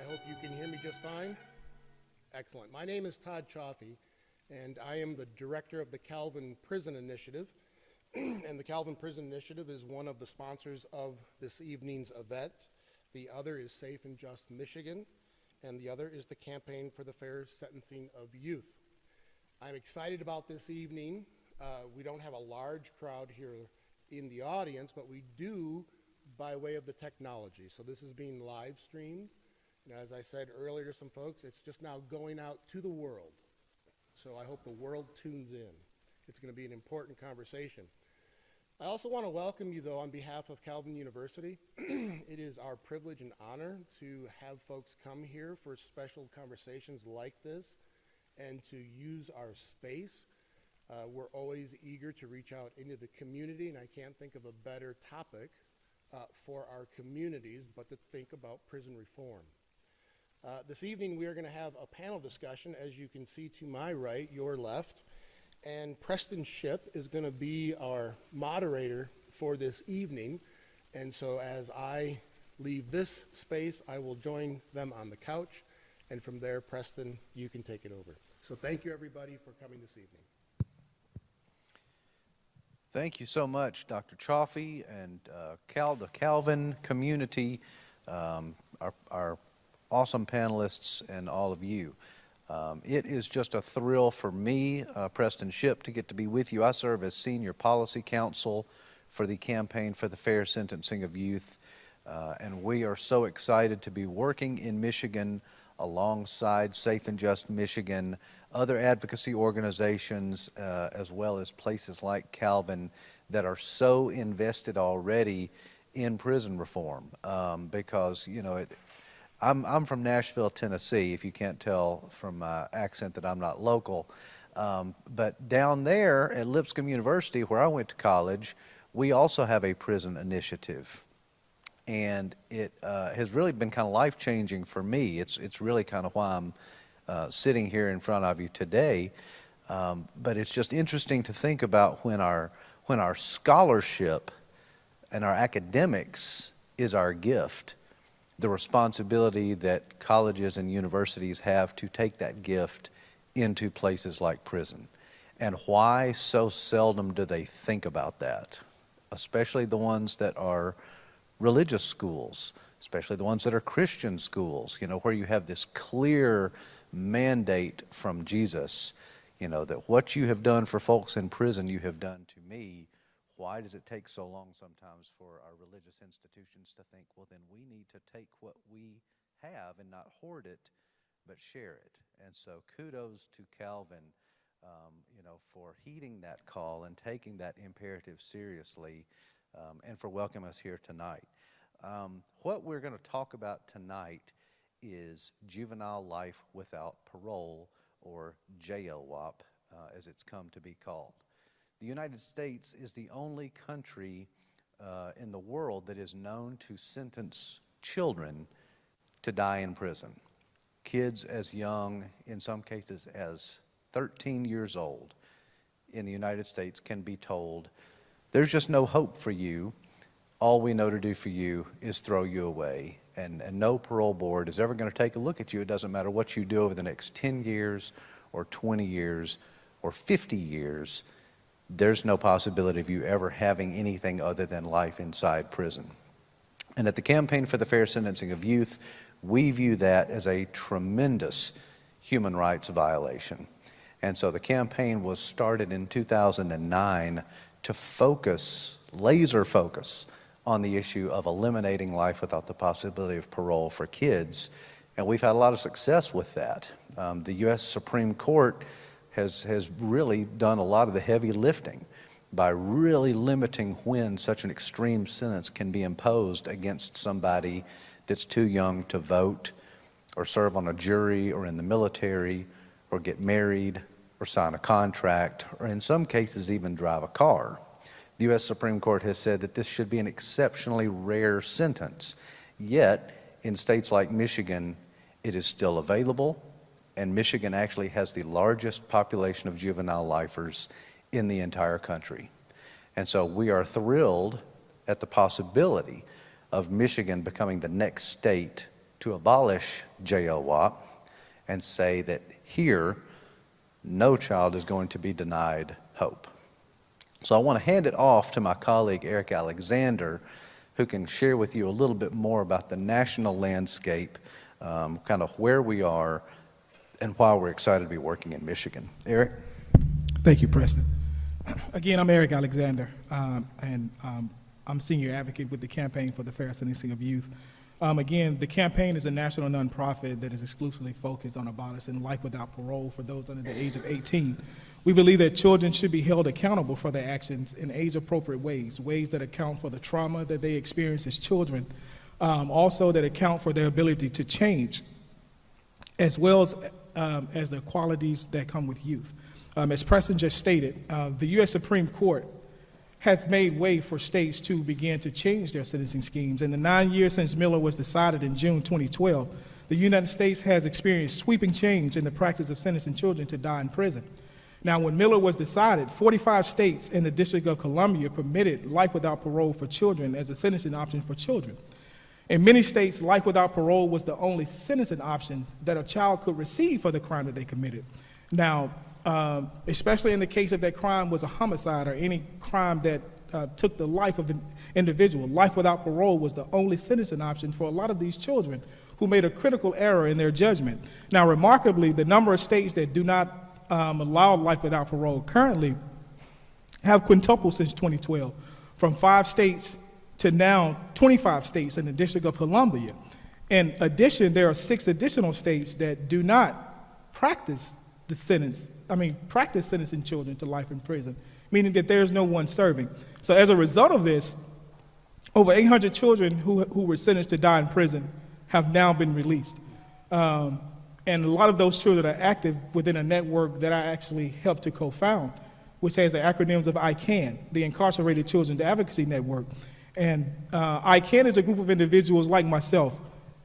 hope you can hear me just fine. Excellent. My name is Todd Chaffee, and I am the director of the Calvin Prison Initiative. And the Calvin Prison Initiative is one of the sponsors of this evening's event. The other is Safe and Just Michigan, and the other is the Campaign for the Fair Sentencing of Youth. I'm excited about this evening. We don't have a large crowd here in the audience, but we do by way of the technology. So this is being live streamed. And as I said earlier to some folks, it's just now going out to the world. So I hope the world tunes in. It's going to be an important conversation. I also want to welcome you, though, on behalf of Calvin University. It is our privilege and honor to have folks come here for special conversations like this and to use our space. We're always eager to reach out into the community, and I can't think of a better topic for our communities but to think about prison reform. This evening we are going to have a panel discussion, as you can see to my right, your left, and Preston Shipp is going to be our moderator for this evening. And so as I leave this space, I will join them on the couch, and from there, Preston, you can take it over. So thank you, everybody, for coming this evening. Thank you so much, Dr. Chaffee, and the Calvin community, our awesome panelists, and all of you. It is just a thrill for me, Preston Shipp, to get to be with you. I serve as Senior Policy Counsel for the Campaign for the Fair Sentencing of Youth, and we are so excited to be working in Michigan alongside Safe and Just Michigan, other advocacy organizations, as well as places like Calvin that are so invested already in prison reform, because, you know, I'm from Nashville, Tennessee, if you can't tell from my accent that I'm not local. But down there at Lipscomb University, where I went to college, we also have a prison initiative. And it has really been kind of life-changing for me. It's really kind of why I'm sitting here in front of you today. But it's just interesting to think about when our scholarship and our academics is our gift, the responsibility that colleges and universities have to take that gift into places like prison. And why so seldom do they think about that, especially the ones that are religious schools, especially the ones that are Christian schools, you know, where you have this clear mandate from Jesus, you know, that what you have done for folks in prison, you have done to me. Why does it take so long sometimes for our religious institutions to think, well, then we need to take what we have and not hoard it, but share it? And so kudos to Calvin, you know, for heeding that call and taking that imperative seriously, and for welcoming us here tonight. What we're going to talk about tonight is juvenile life without parole, or JLWOP, as it's come to be called. The United States is the only country in the world that is known to sentence children to die in prison. Kids as young, in some cases as 13 years old, in the United States can be told, there's just no hope for you. All we know to do for you is throw you away. And no parole board is ever going to take a look at you. It doesn't matter what you do over the next 10 years or 20 years or 50 years. There's no possibility of you ever having anything other than life inside prison. And at the Campaign for the Fair Sentencing of Youth, we view that as a tremendous human rights violation. And so the campaign was started in 2009 to focus, laser focus, on the issue of eliminating life without the possibility of parole for kids. And we've had a lot of success with that. The U.S. Supreme Court has really done a lot of the heavy lifting by really limiting when such an extreme sentence can be imposed against somebody that's too young to vote or serve on a jury or in the military or get married or sign a contract or in some cases even drive a car. The U.S. Supreme Court has said that this should be an exceptionally rare sentence. Yet, in states like Michigan, it is still available, and Michigan actually has the largest population of juvenile lifers in the entire country. And so we are thrilled at the possibility of Michigan becoming the next state to abolish JLWOP and say that here, no child is going to be denied hope. So I want to hand it off to my colleague Eric Alexander, who can share with you a little bit more about the national landscape, kind of where we are and why we're excited to be working in Michigan. Eric? Thank you, Preston. Again, I'm Eric Alexander, and I'm senior advocate with the Campaign for the Fair Sentencing of Youth. Again, the campaign is a national nonprofit that is exclusively focused on abolishing life without parole for those under the age of 18. We believe that children should be held accountable for their actions in age-appropriate ways, ways that account for the trauma that they experience as children, also that account for their ability to change, as well as the qualities that come with youth. As Preston just stated, the U.S. Supreme Court has made way for states to begin to change their sentencing schemes. In the 9 years since Miller was decided in June 2012, the United States has experienced sweeping change in the practice of sentencing children to die in prison. Now, when Miller was decided, 45 states in the District of Columbia permitted life without parole for children as a sentencing option for children. In many states, life without parole was the only sentencing option that a child could receive for the crime that they committed. Now, especially in the case if that crime was a homicide or any crime that took the life of an individual, life without parole was the only sentencing option for a lot of these children who made a critical error in their judgment. Now, remarkably, the number of states that do not allow life without parole currently have quintupled since 2012, from 5 states to now 25 states in the District of Columbia. In addition, there are 6 additional states that do not practice sentencing children to life in prison, meaning that there's no one serving. So as a result of this, over 800 children who were sentenced to die in prison have now been released. And a lot of those children are active within a network that I actually helped to co-found, which has the acronyms of ICANN, the Incarcerated Children's Advocacy Network. And ICANN is a group of individuals like myself,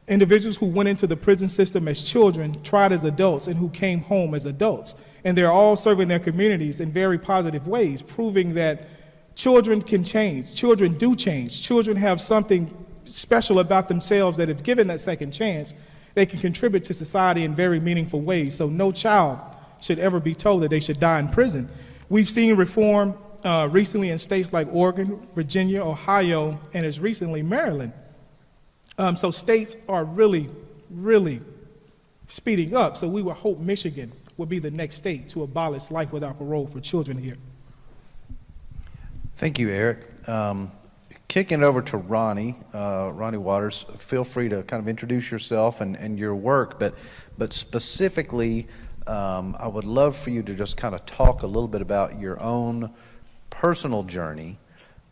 individuals who went into the prison system as children, tried as adults, and who came home as adults. And they're all serving their communities in very positive ways, proving that children can change. Children do change. Children have something special about themselves that if given that second chance, they can contribute to society in very meaningful ways. So no child should ever be told that they should die in prison. We've seen reform recently in states like Oregon, Virginia, Ohio, and as recently Maryland. So states are really, really speeding up. So we would hope Michigan will be the next state to abolish life without parole for children here. Thank you, Eric. Kicking it over to Ronnie Waters, feel free to kind of introduce yourself and your work, but specifically, I would love for you to just kind of talk a little bit about your own personal journey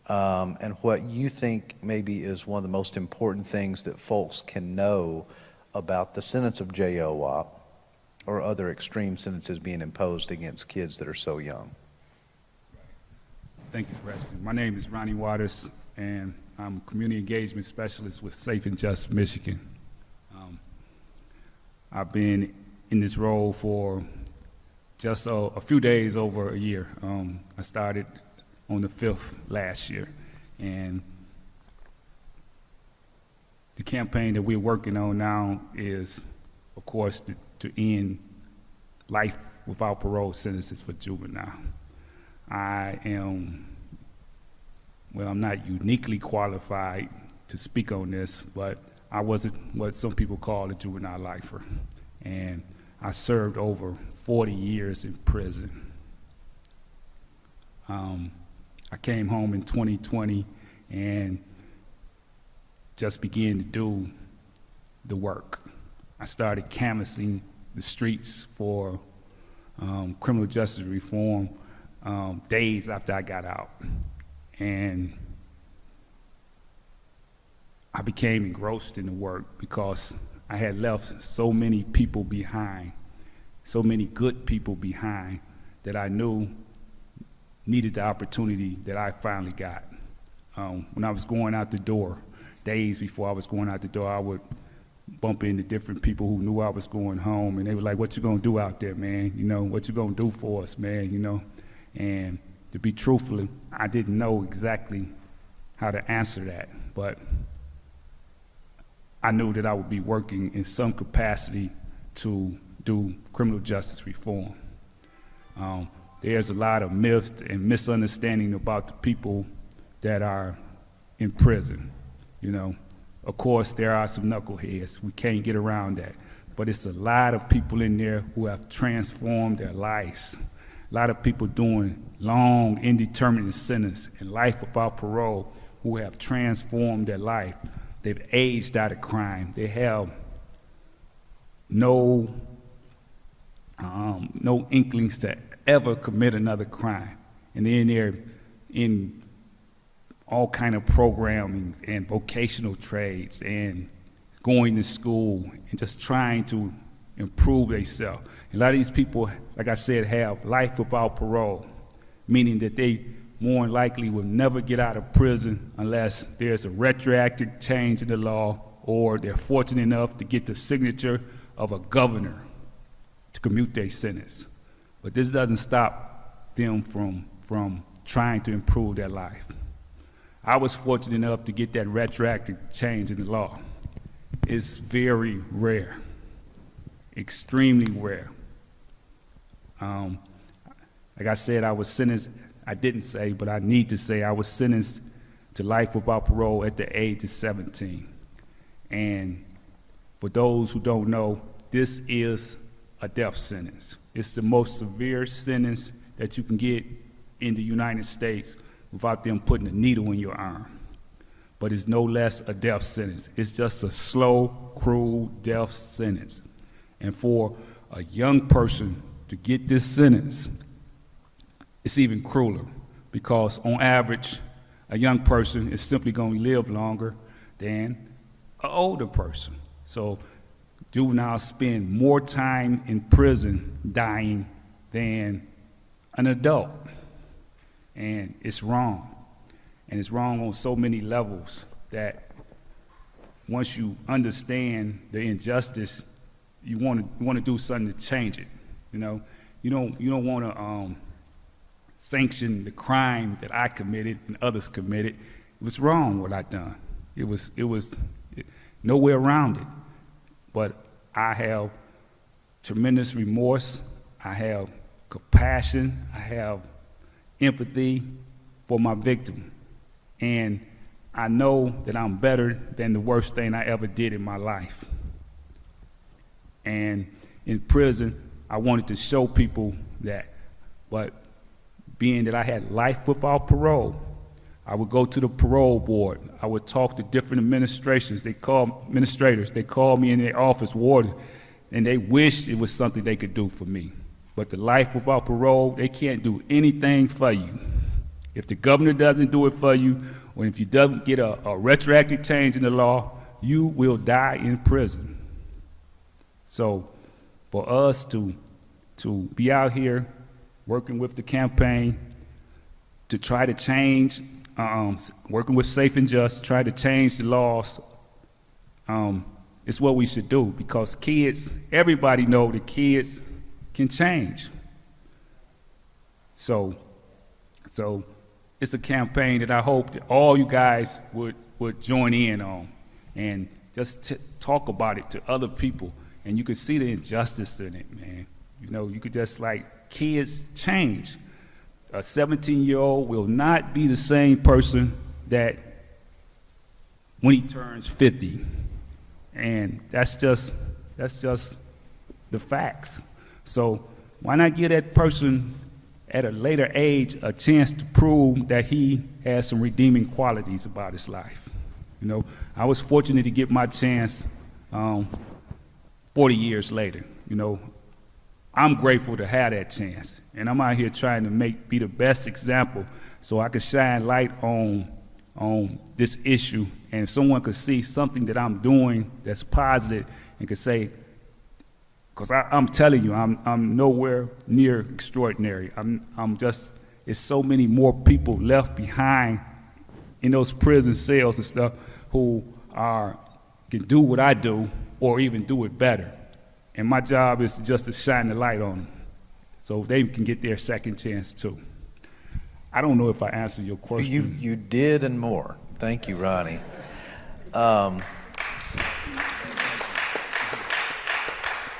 and what you think maybe is one of the most important things that folks can know about the sentence of JLWOP or other extreme sentences being imposed against kids that are so young. Thank you, Preston. My name is Ronnie Waters, and I'm a community engagement specialist with Safe and Just Michigan. I've been in this role for just a few days over a year. I started on the 5th last year, and the campaign that we're working on now is, of course, to end life without parole sentences for juvenile. I'm not uniquely qualified to speak on this, but I was what some people call a juvenile lifer, and I served over 40 years in prison. I came home in 2020 and just began to do the work. I started canvassing the streets for criminal justice reform days after I got out. And I became engrossed in the work because I had left so many people behind, so many good people behind that I knew needed the opportunity that I finally got. When I was going out the door, days before I was going out the door, I would bump into different people who knew I was going home, and they were like, "What you gonna do out there, man? You know, what you gonna do for us, man? You know?" And to be truthful, I didn't know exactly how to answer that, but I knew that I would be working in some capacity to do criminal justice reform. There's a lot of myths and misunderstanding about the people that are in prison. You know, of course, there are some knuckleheads. We can't get around that. But it's a lot of people in there who have transformed their lives. A lot of people doing long, indeterminate sentence and life without parole who have transformed their life. They've aged out of crime. They have no inklings to ever commit another crime. And then they're in all kind of programming and vocational trades and going to school and just trying to improve themselves. A lot of these people, like I said, have life without parole, meaning that they more than likely will never get out of prison unless there's a retroactive change in the law or they're fortunate enough to get the signature of a governor to commute their sentence. But this doesn't stop them from trying to improve their life. I was fortunate enough to get that retroactive change in the law. It's very rare, extremely rare. Like I said, I was sentenced, I didn't say, but I need to say I was sentenced to life without parole at the age of 17. And for those who don't know, this is a death sentence. It's the most severe sentence that you can get in the United States without them putting a needle in your arm. But it's no less a death sentence. It's just a slow, cruel death sentence. And for a young person to get this sentence, it's even crueler because on average, a young person is simply going to live longer than an older person. So juveniles spend more time in prison dying than an adult. And it's wrong. And it's wrong on so many levels that once you understand the injustice, you want to do something to change it. You know, you don't want to sanction the crime that I committed and others committed. It was wrong what I done. It was no way around it. But I have tremendous remorse. I have compassion. I have empathy for my victim. And I know that I'm better than the worst thing I ever did in my life. And in prison, I wanted to show people that, but being that I had life without parole, I would go to the parole board. I would talk to different administrators. They call me in their office, warden, and they wished it was something they could do for me. But the life without parole, they can't do anything for you. If the governor doesn't do it for you, or if you doesn't get a retroactive change in the law, you will die in prison. So for us to be out here working with the campaign to try to change, working with Safe and Just, try to change the laws, it's what we should do because kids, everybody know that kids can change. So it's a campaign that I hope that all you guys would join in on and just talk about it to other people. And you could see the injustice in it, man. You know, you could just like, kids change. A 17-year-old will not be the same person that when he turns 50. And that's just the facts. So why not give that person at a later age a chance to prove that he has some redeeming qualities about his life? You know, I was fortunate to get my chance 40 years later. You know, I'm grateful to have that chance. And I'm out here trying to be the best example so I could shine light on this issue and someone could see something that I'm doing that's positive and could say, because I'm telling you, I'm nowhere near extraordinary. I'm just, it's so many more people left behind in those prison cells and stuff who can do what I do or even do it better. And my job is just to shine the light on them so they can get their second chance too. I don't know if I answered your question. You did and more. Thank you, Ronnie.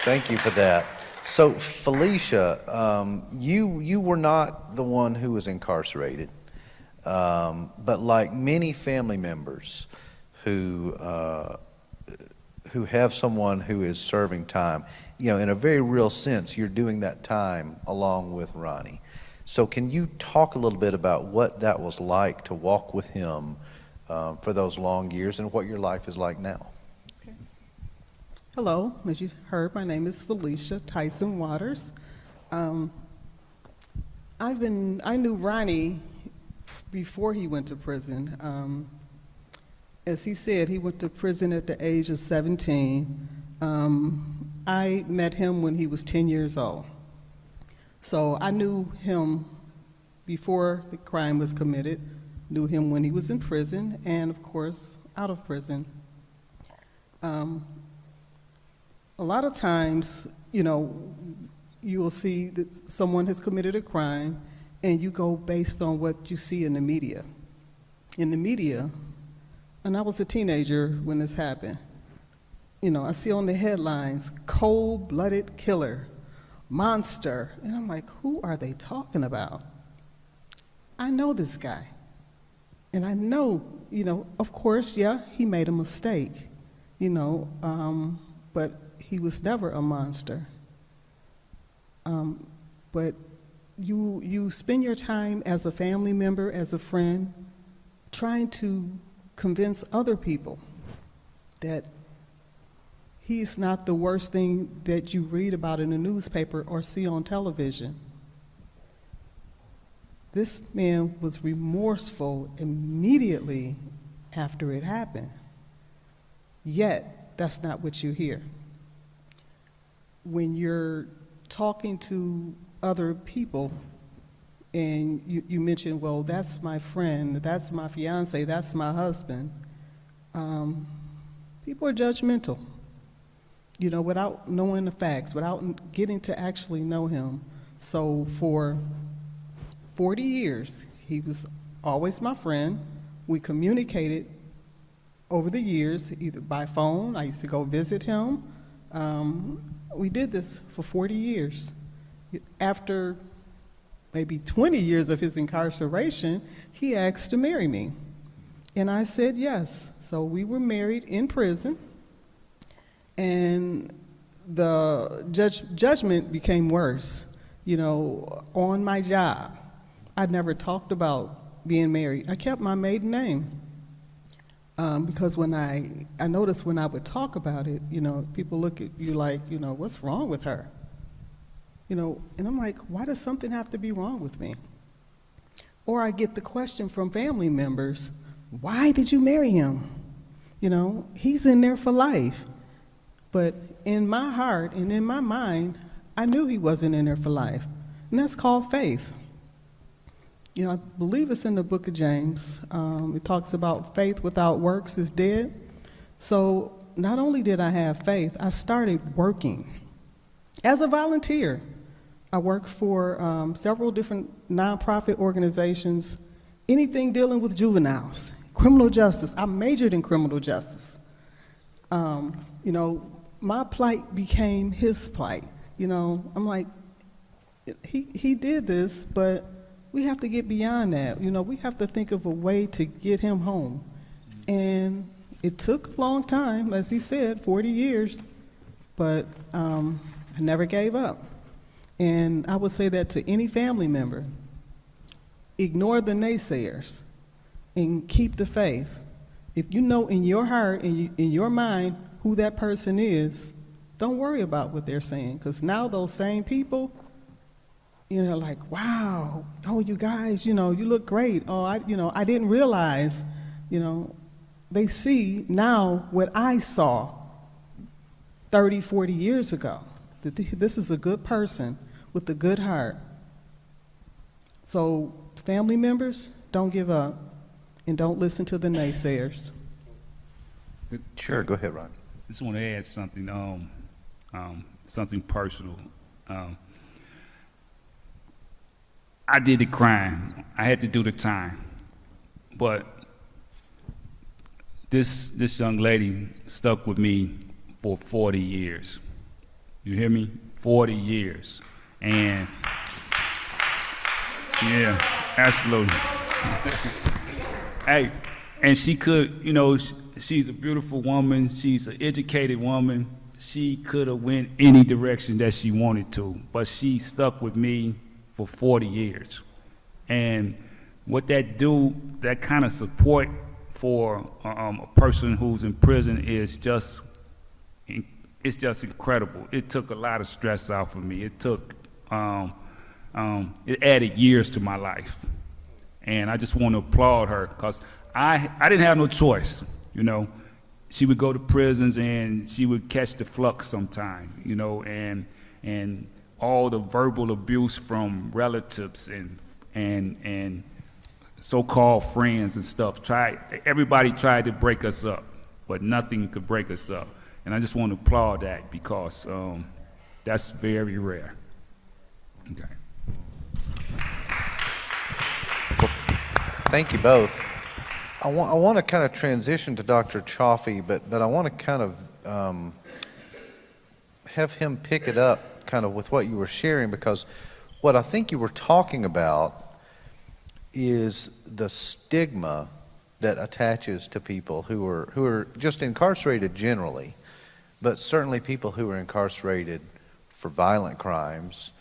Thank you for that. So, Felicia, you were not the one who was incarcerated, but like many family members who have someone who is serving time, in a very real sense, you're doing that time along with Ronnie. So, can you talk a little bit about what that was like to walk with him for those long years, and what your life is like now? Hello, as you heard, my name is Felicia Tyson Waters. I knew Ronnie before he went to prison. As he said, he went to prison at the age of 17. I met him when he was 10 years old. So I knew him before the crime was committed, knew him when he was in prison, and of course, out of prison. A lot of times, you will see that someone has committed a crime, and you go based on what you see in the media. In the media, and I was a teenager when this happened, I see on the headlines, cold-blooded killer, monster, and I'm like, who are they talking about? I know this guy, and I know, of course, yeah, he made a mistake, but he was never a monster. But you spend your time as a family member, as a friend, trying to convince other people that he's not the worst thing that you read about in the newspaper or see on television. This man was remorseful immediately after it happened. Yet, that's not what you hear. When you're talking to other people and you mention, well, that's my friend, that's my fiance, that's my husband, people are judgmental, without knowing the facts, without getting to actually know him. So for 40 years, he was always my friend. We communicated over the years, either by phone, I used to go visit him. We did this for 40 years. After maybe 20 years of his incarceration, he asked to marry me. And I said yes. So we were married in prison, and the judgment became worse, on my job. I never talked about being married. I kept my maiden name. Because when I noticed when I would talk about it, people look at you like, what's wrong with her? And I'm like, why does something have to be wrong with me? Or I get the question from family members, why did you marry him? He's in there for life. But in my heart and in my mind, I knew he wasn't in there for life. And that's called faith. I believe it's in the book of James. It talks about faith without works is dead. So not only did I have faith, I started working as a volunteer. I worked for several different nonprofit organizations, anything dealing with juveniles, criminal justice. I majored in criminal justice. My plight became his plight. I'm like, he did this, but we have to get beyond that. We have to think of a way to get him home. And it took a long time, as he said, 40 years, but I never gave up. And I would say that to any family member. Ignore the naysayers and keep the faith. If you know in your heart and in your mind who that person is, don't worry about what they're saying, because now those same people, like, wow, oh, you guys, you look great. Oh, I didn't realize, they see now what I saw 30, 40 years ago, that this is a good person with a good heart. So family members, don't give up and don't listen to the naysayers. Sure, go ahead, Ron. I just want to add something, something personal. I did the crime. I had to do the time. But this young lady stuck with me for 40 years. You hear me? 40 years. And yeah, absolutely. Hey, and she could, you know, she's a beautiful woman. She's an educated woman. She could have went any direction that she wanted to, but she stuck with me for 40 years. And what that do, that kind of support for a person who's in prison is just, it's just incredible. It took a lot of stress out for me. It took, it added years to my life. And I just want to applaud her, because I didn't have no choice, you know. She would go to prisons and she would catch the flux sometime, you know, and all the verbal abuse from relatives and so-called friends and stuff. Everybody tried to break us up, but nothing could break us up. And I just want to applaud that, because that's very rare. Okay. Thank you both. I want to kind of transition to Dr. Chaffee, but I want to kind of have him pick it up kind of with what you were sharing, because what I think you were talking about is the stigma that attaches to people who are just incarcerated generally, but certainly people who are incarcerated for violent crimes,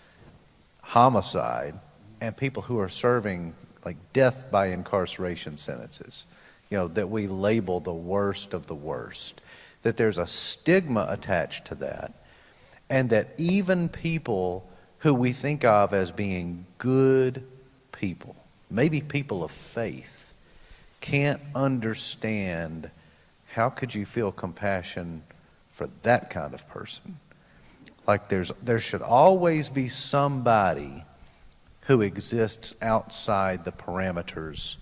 homicide, and people who are serving like death by incarceration sentences, you know, that we label the worst of the worst, that there's a stigma attached to that, and that even people who we think of as being good people, maybe people of faith, can't understand how could you feel compassion for that kind of person. Like there should always be somebody who exists outside the parameters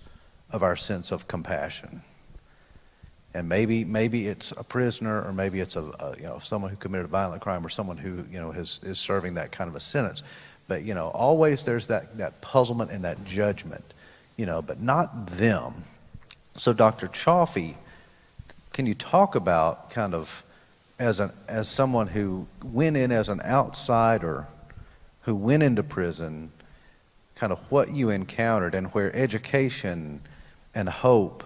of our sense of compassion. And maybe it's a prisoner, or maybe it's someone who committed a violent crime, or someone who, you know, is serving that kind of a sentence. But, you know, always there's that puzzlement and that judgment, you know, but not them. So Dr. Chaffee, can you talk about kind of as someone who went in as an outsider, who went into prison, kind of what you encountered, and where education and hope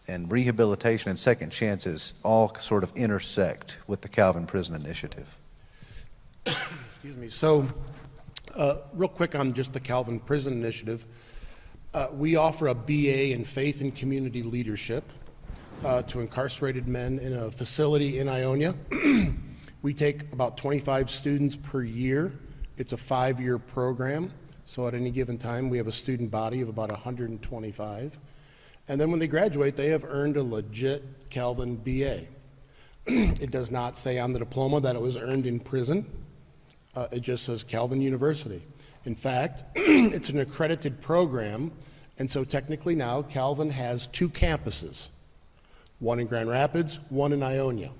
and rehabilitation and second chances all sort of intersect with the Calvin Prison Initiative? Excuse me. So, real quick on just the Calvin Prison Initiative, we offer a BA in Faith and Community Leadership to incarcerated men in a facility in Ionia. We take about 25 students per year. It's a 5-year program. So at any given time, we have a student body of about 125. And then when they graduate, they have earned a legit Calvin BA. It does not say on the diploma that it was earned in prison. It just says Calvin University. In fact, it's an accredited program, and so technically now Calvin has 2 campuses, one in Grand Rapids, one in Ionia.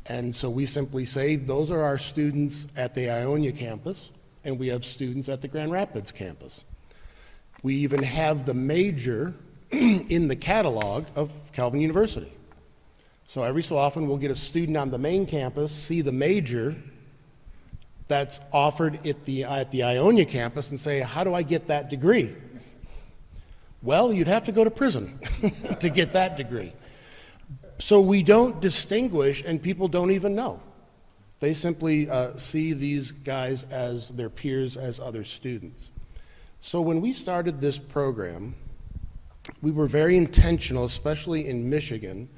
And so we simply say those are our students at the Ionia campus, and we have students at the Grand Rapids campus. We even have the major in the catalog of Calvin University. So every so often we'll get a student on the main campus, see the major that's offered at the Ionia campus, and say, how do I get that degree? Well, you'd have to go to prison to get that degree. So we don't distinguish, and people don't even know. They simply see these guys as their peers, as other students. So when we started this program, we were very intentional, especially in Michigan,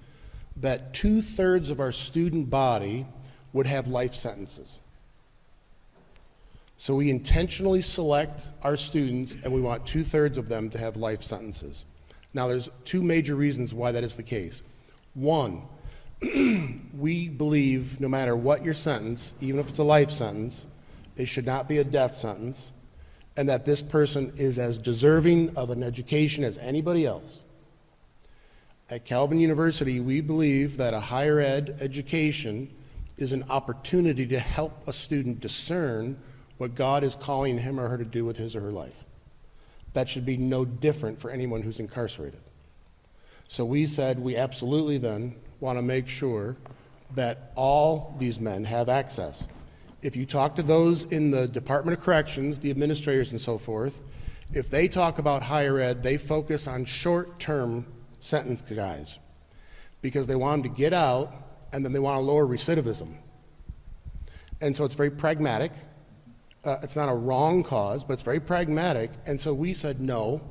that 2/3 of our student body would have life sentences. So we intentionally select our students, and we want 2/3 of them to have life sentences. Now there's 2 major reasons why that is the case. One, we believe no matter what your sentence, even if it's a life sentence, it should not be a death sentence, and that this person is as deserving of an education as anybody else. At Calvin University, we believe that a higher ed education is an opportunity to help a student discern what God is calling him or her to do with his or her life. That should be no different for anyone who's incarcerated. So we said we absolutely then want to make sure that all these men have access. If you talk to those in the Department of Corrections, the administrators and so forth, if they talk about higher ed, they focus on short-term sentence guys because they want them to get out and then they want to lower recidivism. And so it's very pragmatic. It's not a wrong cause, but it's very pragmatic. And so we said, no,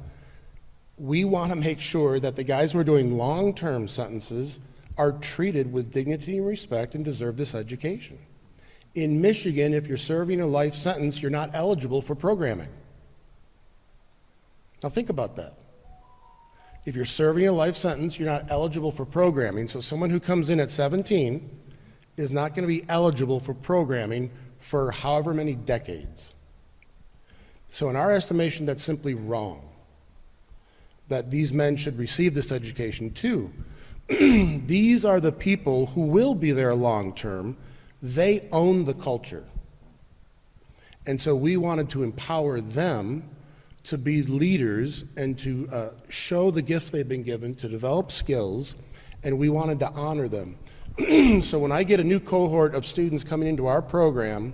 we want to make sure that the guys who are doing long-term sentences are treated with dignity and respect and deserve this education. In Michigan, if you're serving a life sentence, you're not eligible for programming. Now think about that. If you're serving a life sentence, you're not eligible for programming. So someone who comes in at 17 is not going to be eligible for programming for however many decades. So in our estimation, that's simply wrong, that these men should receive this education too. These are the people who will be there long term. They own the culture. And so we wanted to empower them to be leaders and to show the gifts they've been given, to develop skills, and we wanted to honor them. So when I get a new cohort of students coming into our program,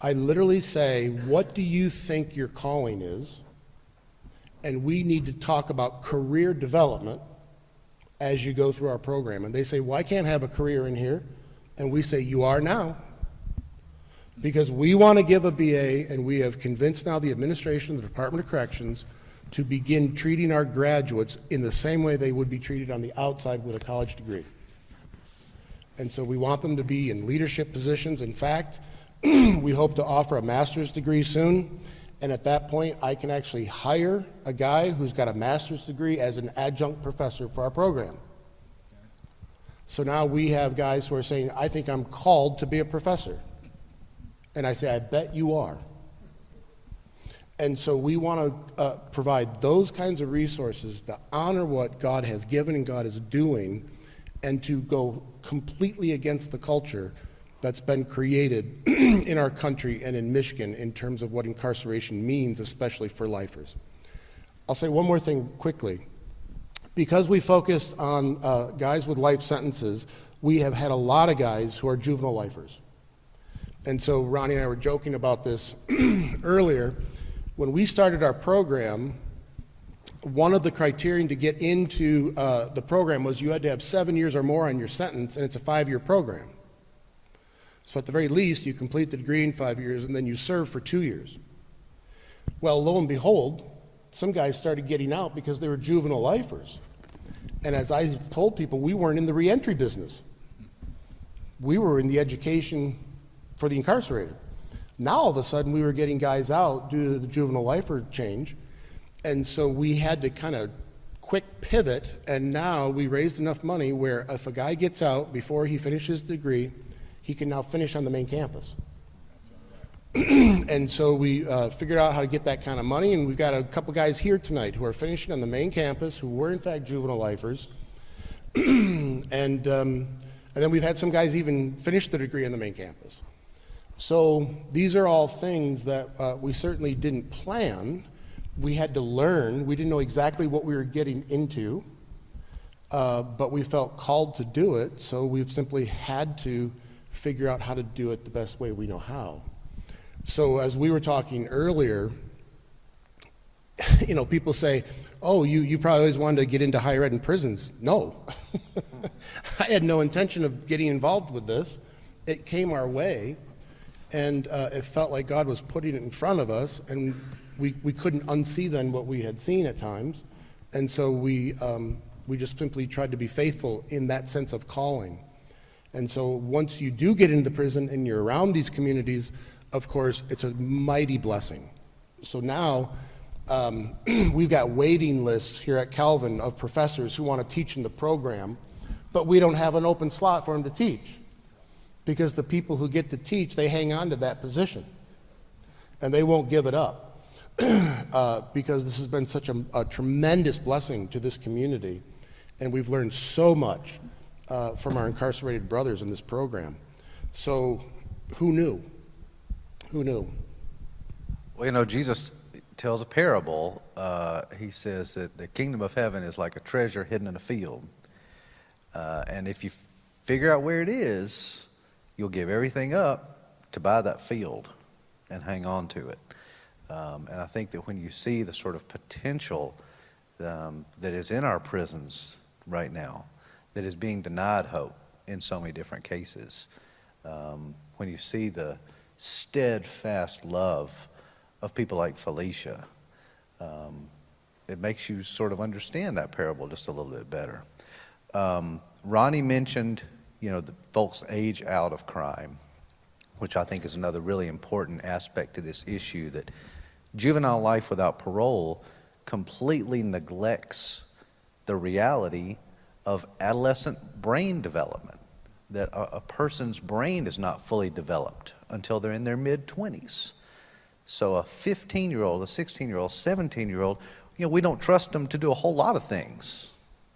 I literally say, what do you think your calling is? And we need to talk about career development as you go through our program. And they say, well, I can't have a career in here. And we say, you are now. Because we want to give a BA, and we have convinced now the administration of the Department of Corrections to begin treating our graduates in the same way they would be treated on the outside with a college degree. And so we want them to be in leadership positions. In fact, we hope to offer a master's degree soon. And at that point, I can actually hire a guy who's got a master's degree as an adjunct professor for our program. So now we have guys who are saying, I think I'm called to be a professor. And I say, I bet you are. And so we want to provide those kinds of resources to honor what God has given and God is doing, and to go completely against the culture that's been created in our country and in Michigan in terms of what incarceration means, especially for lifers. I'll say one more thing quickly. Because we focused on guys with life sentences, we have had a lot of guys who are juvenile lifers. And so Ronnie and I were joking about this earlier. When we started our program, one of the criterion to get into the program was you had to have 7 years or more on your sentence, and it's a 5-year program. So at the very least, you complete the degree in 5 years, and then you serve for 2 years. Well, lo and behold, some guys started getting out because they were juvenile lifers. And as I told people, we weren't in the reentry business. We were in the education for the incarcerated. Now, all of a sudden, we were getting guys out due to the juvenile lifer change. And so we had to kind of quick pivot, and now we raised enough money where if a guy gets out before he finishes the degree, he can now finish on the main campus. And so we figured out how to get that kind of money, and we've got a couple guys here tonight who are finishing on the main campus who were in fact juvenile lifers. and then we've had some guys even finish the degree on the main campus. So these are all things that we certainly didn't plan. We had to learn. We didn't know exactly what we were getting into, but we felt called to do it, so we've simply had to figure out how to do it the best way we know how. So as we were talking earlier, you know, people say, oh, you probably always wanted to get into higher ed and prisons. No. I had no intention of getting involved with this. It came our way, and it felt like God was putting it in front of us, and we couldn't unsee then what we had seen at times. And so we just simply tried to be faithful in that sense of calling. And so once you do get into the prison and you're around these communities, of course, it's a mighty blessing. So now we've got waiting lists here at Calvin of professors who want to teach in the program, but we don't have an open slot for them to teach, because the people who get to teach, they hang on to that position, and they won't give it up, because this has been such a tremendous blessing to this community, and we've learned so much from our incarcerated brothers in this program. So who knew? Who knew? Well, you know, Jesus tells a parable. He says that the kingdom of heaven is like a treasure hidden in a field. And if you figure out where it is, you'll give everything up to buy that field and hang on to it. And I think that when you see the sort of potential that is in our prisons right now, that is being denied hope in so many different cases, when you see the steadfast love of people like Felicia, it makes you sort of understand that parable just a little bit better. Ronnie mentioned, the folks age out of crime, which I think is another really important aspect to this issue, that juvenile life without parole completely neglects the reality of adolescent brain development, that a person's brain is not fully developed until they're in their mid-20s. So a 15-year-old, a 16-year-old, 17-year-old, we don't trust them to do a whole lot of things.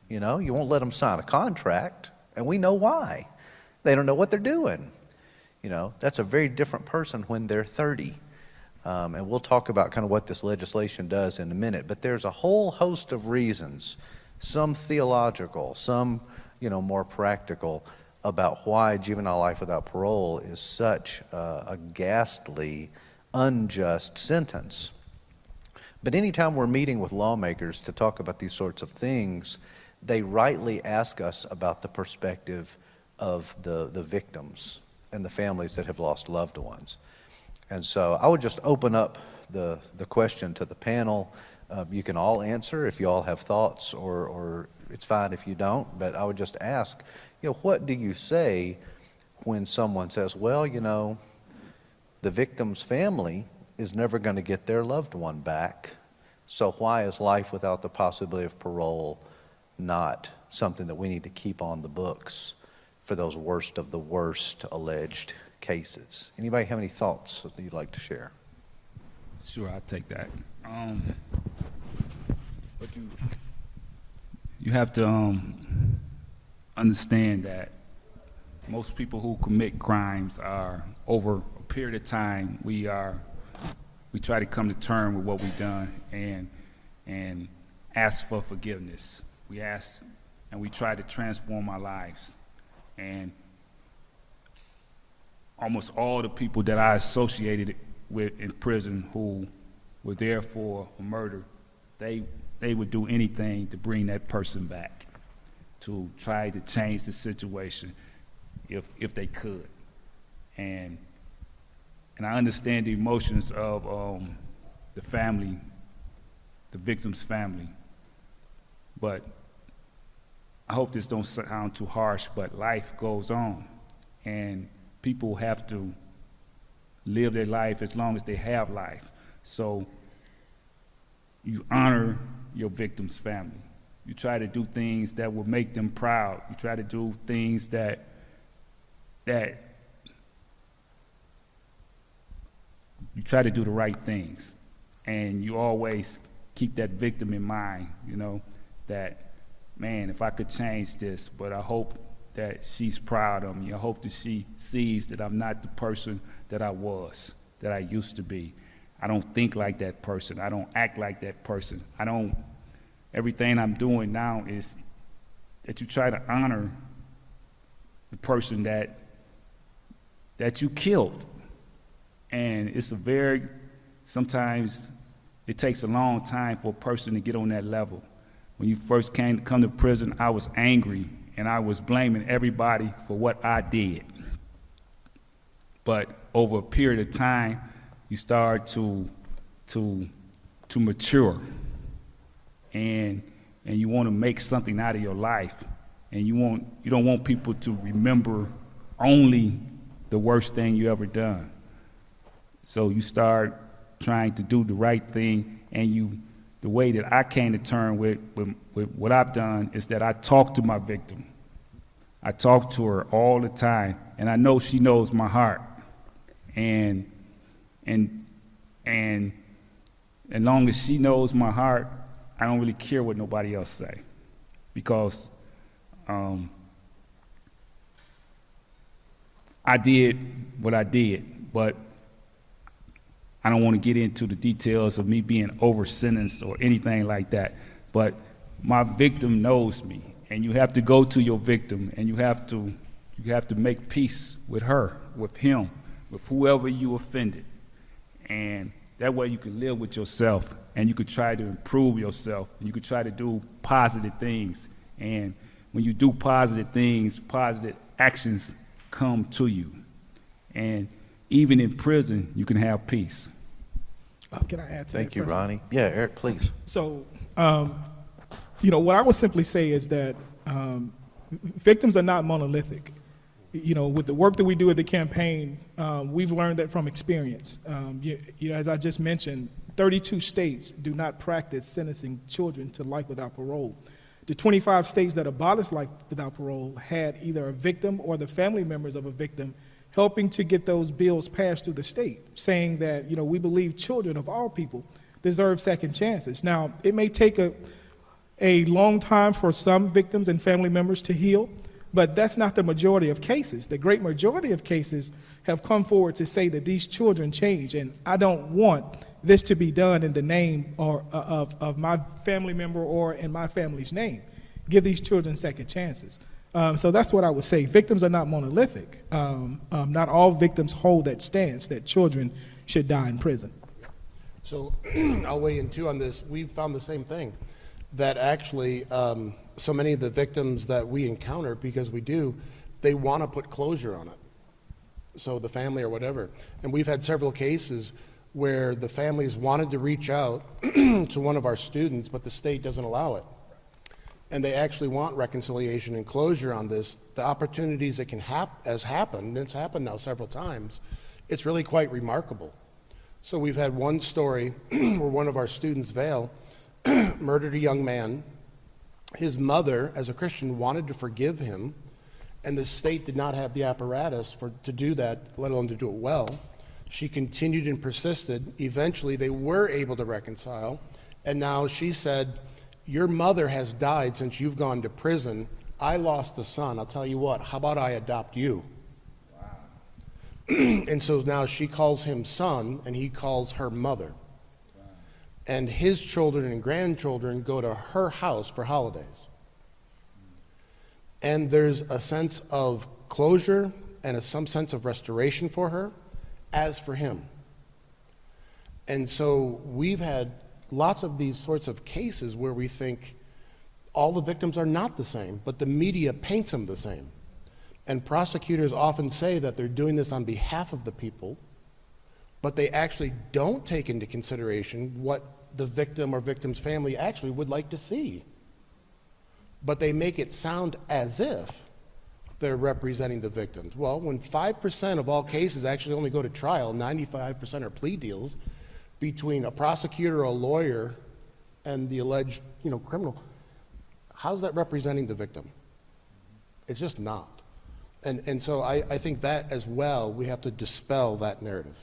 You won't let them sign a contract, and we know why. They don't know what they're doing. That's a very different person when they're 30. And we'll talk about kind of what this legislation does in a minute. But there's a whole host of reasons, some theological, some, more practical, about why juvenile life without parole is such a ghastly, unjust sentence. But anytime we're meeting with lawmakers to talk about these sorts of things, they rightly ask us about the perspective of the victims and the families that have lost loved ones. And so I would just open up the question to the panel. You can all answer if you all have thoughts, or it's fine if you don't, but I would just ask, what do you say when someone says, well, the victim's family is never going to get their loved one back, so why is life without the possibility of parole not something that we need to keep on the books for those worst of the worst alleged cases? Anybody have any thoughts that you'd like to share? Sure, I'll take that. But you have to understand that most people who commit crimes are, over a period of time, we try to come to terms with what we've done and ask for forgiveness. We ask and we try to transform our lives. And almost all the people that I associated with in prison who were there for a murder, they would do anything to bring that person back, to try to change the situation if they could. And I understand the emotions of the family, the victim's family. But I hope this don't sound too harsh, but life goes on. And people have to live their life as long as they have life. So you honor your victim's family. You try to do things that will make them proud. You try to do things that you try to do the right things. And you always keep that victim in mind, that, man, if I could change this, but I hope that she's proud of me. I hope that she sees that I'm not the person that I was, that I used to be. I don't think like that person. I don't act like that person. Everything I'm doing now is that you try to honor the person that you killed. And sometimes it takes a long time for a person to get on that level. When you first come to prison, I was angry and I was blaming everybody for what I did. But over a period of time, you start to mature, and you want to make something out of your life, and you don't want people to remember only the worst thing you ever done. So you start trying to do the right thing, and the way that I came to terms with what I've done is that I talk to my victim. I talk to her all the time, and I know she knows my heart. And as long as she knows my heart, I don't really care what nobody else say, because I did what I did, but I don't want to get into the details of me being over-sentenced or anything like that. But my victim knows me, and you have to go to your victim, and you have to You have to make peace with her, with him, with whoever you offended. And that way you can live with yourself, and you could try to improve yourself, and you could try to do positive things. And when you do positive things, positive actions come to you. And even in prison, you can have peace. Can I add to Thank that, you, President? Ronnie. Yeah, Eric, please. So, what I would simply say is that victims are not monolithic. With the work that we do at the campaign, we've learned that from experience. As I just mentioned, 32 states do not practice sentencing children to life without parole. The 25 states that abolished life without parole had either a victim or the family members of a victim helping to get those bills passed through the state, saying that, we believe children of all people deserve second chances. Now, it may take a long time for some victims and family members to heal, but that's not the majority of cases. The great majority of cases have come forward to say that these children change, and I don't want this to be done in the name of my family member or in my family's name. Give these children second chances. So that's what I would say. Victims are not monolithic. Not all victims hold that stance that children should die in prison. So I'll weigh in too on this. We've found the same thing, that actually so many of the victims that we encounter, because we do, they want to put closure on it. So the family or whatever. And we've had several cases where the families wanted to reach out to one of our students, but the state doesn't allow it. And they actually want reconciliation and closure on this. The opportunities that can has happened, and it's happened now several times, it's really quite remarkable. So we've had one story where one of our students, Vale, murdered a young man. His mother, as a Christian, wanted to forgive him, and the state did not have the apparatus to do that, let alone to do it well. She continued and persisted. Eventually, they were able to reconcile, and now she said, "Your mother has died since you've gone to prison. I lost a son. I'll tell you what, how about I adopt you?" Wow. And so now she calls him son, and he calls her mother. Wow. And his children and grandchildren go to her house for holidays. And there's a sense of closure and some sense of restoration for her, as for him. And so we've had lots of these sorts of cases where we think all the victims are not the same, but the media paints them the same. And prosecutors often say that they're doing this on behalf of the people, but they actually don't take into consideration what the victim or victim's family actually would like to see. But they make it sound as if they're representing the victims. Well, when 5% of all cases actually only go to trial, 95% are plea deals between a prosecutor or a lawyer and the alleged, criminal, how's that representing the victim? It's just not. And so I think that as well, we have to dispel that narrative.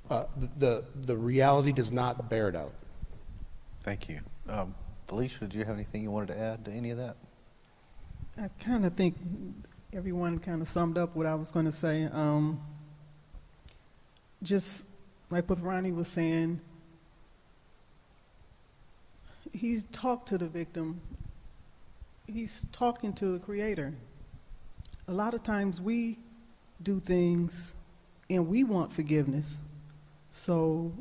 The reality does not bear it out. Thank you. Felicia, did you have anything you wanted to add to any of that? I kind of think everyone kind of summed up what I was going to say. Just like what Ronnie was saying, he's talked to the victim. He's talking to the Creator. A lot of times we do things and we want forgiveness. So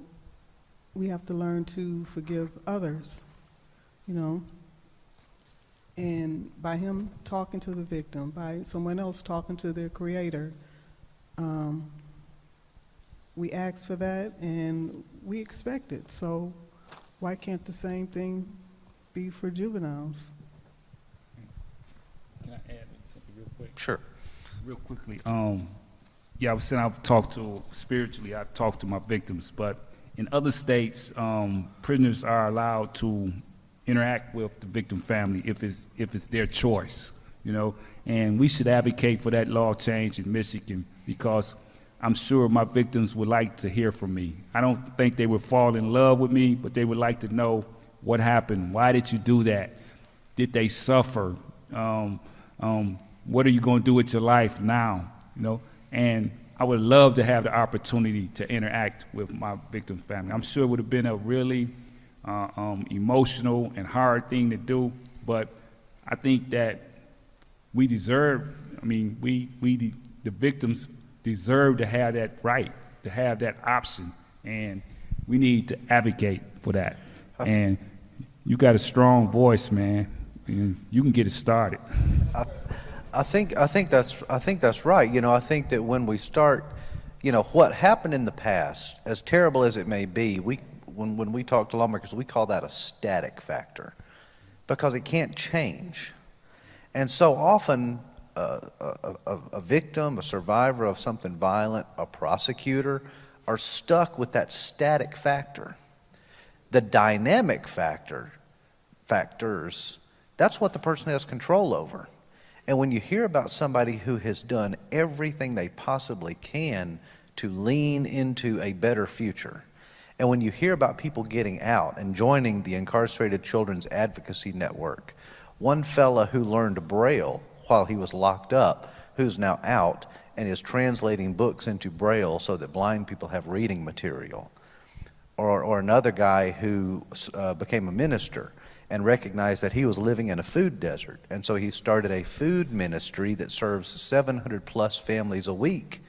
we have to learn to forgive others, And by him talking to the victim, by someone else talking to their Creator, we ask for that and we expect it. So why can't the same thing be for juveniles? Can I add something real quick? Sure. Real quickly. I was saying I've talked to, spiritually, I talked to my victims, but in other states, prisoners are allowed to interact with the victim family if it's their choice, and we should advocate for that law change in Michigan, because I'm sure my victims would like to hear from me. I don't think they would fall in love with me, but they would like to know what happened. Why did you do that? Did they suffer? What are you going to do with your life now? And I would love to have the opportunity to interact with my victim family. I'm sure it would have been a really emotional and hard thing to do, but I think that we deserve I mean, the victims deserve to have that right, to have that option, and we need to advocate for that. And you got a strong voice, man, and you can get it started. I think that's right. You know, I think that when we start, you know, what happened in the past, as terrible as it may be, when we talk to lawmakers, we call that a static factor, because it can't change. And so often, a victim, a survivor of something violent, a prosecutor, are stuck with that static factor. The dynamic factors, that's what the person has control over. And when you hear about somebody who has done everything they possibly can to lean into a better future, and when you hear about people getting out and joining the Incarcerated Children's Advocacy Network, one fella who learned Braille while he was locked up, who's now out and is translating books into Braille so that blind people have reading material, or another guy who became a minister and recognized that he was living in a food desert, and so he started a food ministry that serves 700 plus families a week.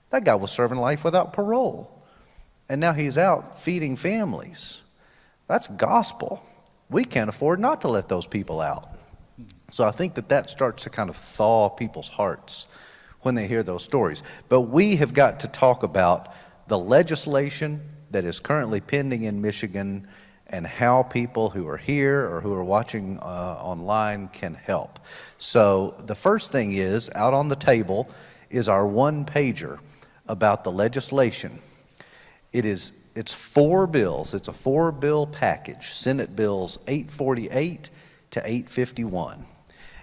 That guy was serving life without parole, and now he's out feeding families. That's gospel. We can't afford not to let those people out. So I think that starts to kind of thaw people's hearts when they hear those stories. But we have got to talk about the legislation that is currently pending in Michigan and how people who are here or who are watching online can help. So the first thing is, out on the table is our one-pager about the legislation. It's 4 bills. It's a 4-bill package, Senate Bills 848 to 851.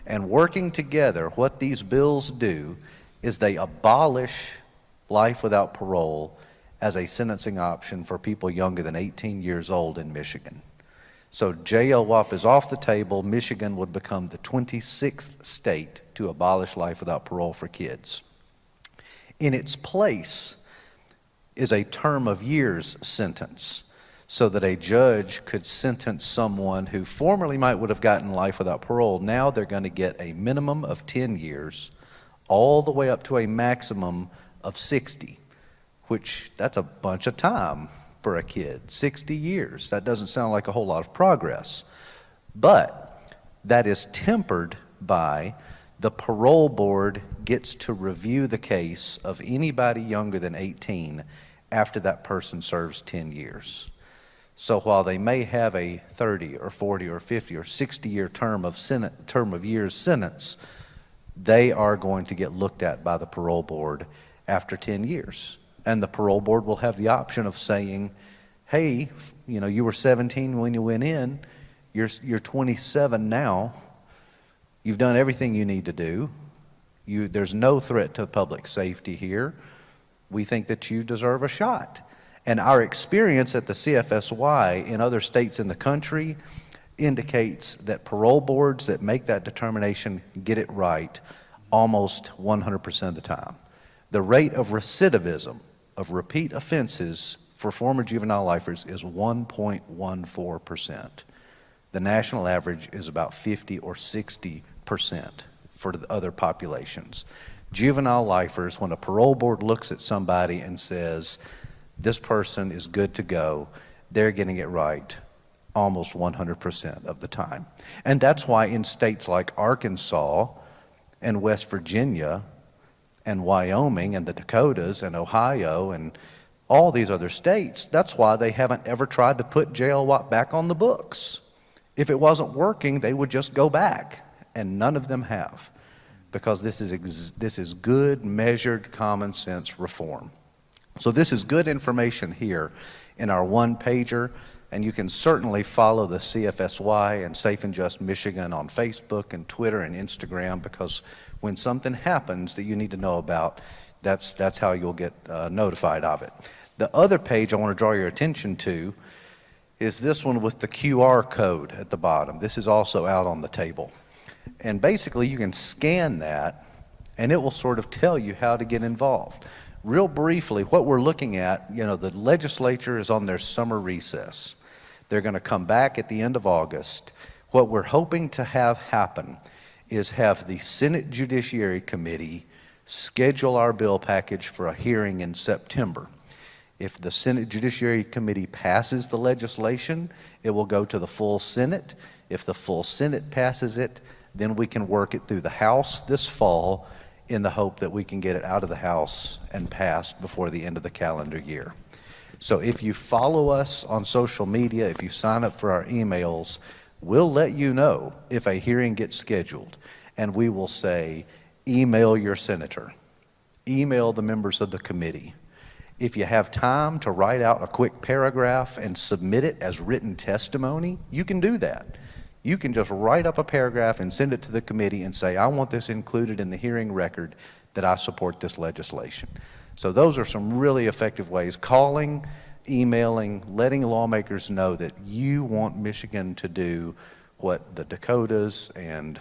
And working together, what these bills do is they abolish life without parole as a sentencing option for people younger than 18 years old in Michigan. So JLWOP is off the table. Michigan would become the 26th state to abolish life without parole for kids. In its place is a term of years sentence, so that a judge could sentence someone who formerly might would have gotten life without parole. Now they're going to get a minimum of 10 years, all the way up to a maximum of 60, which that's a bunch of time for a kid. 60 years, that doesn't sound like a whole lot of progress. But that is tempered by the parole board gets to review the case of anybody younger than 18 after that person serves 10 years. So while they may have a 30 or 40 or 50 or 60-year term of years sentence, they are going to get looked at by the parole board after 10 years. And the parole board will have the option of saying, hey, you know, you were 17 when you went in, you're 27 now, you've done everything you need to do, there's no threat to public safety here, we think that you deserve a shot. And our experience at the CFSY in other states in the country indicates that parole boards that make that determination get it right almost 100% of the time. The rate of recidivism, of repeat offenses for former juvenile lifers is 1.14%. The national average is about 50 or 60% for the other populations. Juvenile lifers, when a parole board looks at somebody and says, this person is good to go, they're getting it right almost 100% of the time. And that's why in states like Arkansas and West Virginia and Wyoming and the Dakotas and Ohio and all these other states, that's why they haven't ever tried to put JLWOP back on the books. If it wasn't working, they would just go back, and none of them have, because this is good, measured, common sense reform. So this is good information here in our one-pager, and you can certainly follow the CFSY and Safe and Just Michigan on Facebook and Twitter and Instagram, because when something happens that you need to know about, that's how you'll get notified of it. The other page I want to draw your attention to is this one with the QR code at the bottom. This is also out on the table. And basically you can scan that and it will sort of tell you how to get involved. Real briefly, what we're looking at, you know, the legislature is on their summer recess. They're going to come back at the end of August. What we're hoping to have happen is have the Senate Judiciary Committee schedule our bill package for a hearing in September. If the Senate Judiciary Committee passes the legislation, it will go to the full Senate. If the full Senate passes it, then we can work it through the House this fall in the hope that we can get it out of the House and passed before the end of the calendar year. So if you follow us on social media, if you sign up for our emails, we'll let you know if a hearing gets scheduled, and we will say, email your senator, email the members of the committee. If you have time to write out a quick paragraph and submit it as written testimony, you can do that. You can just write up a paragraph and send it to the committee and say, I want this included in the hearing record that I support this legislation. So those are some really effective ways: calling, emailing, letting lawmakers know that you want Michigan to do what the Dakotas and,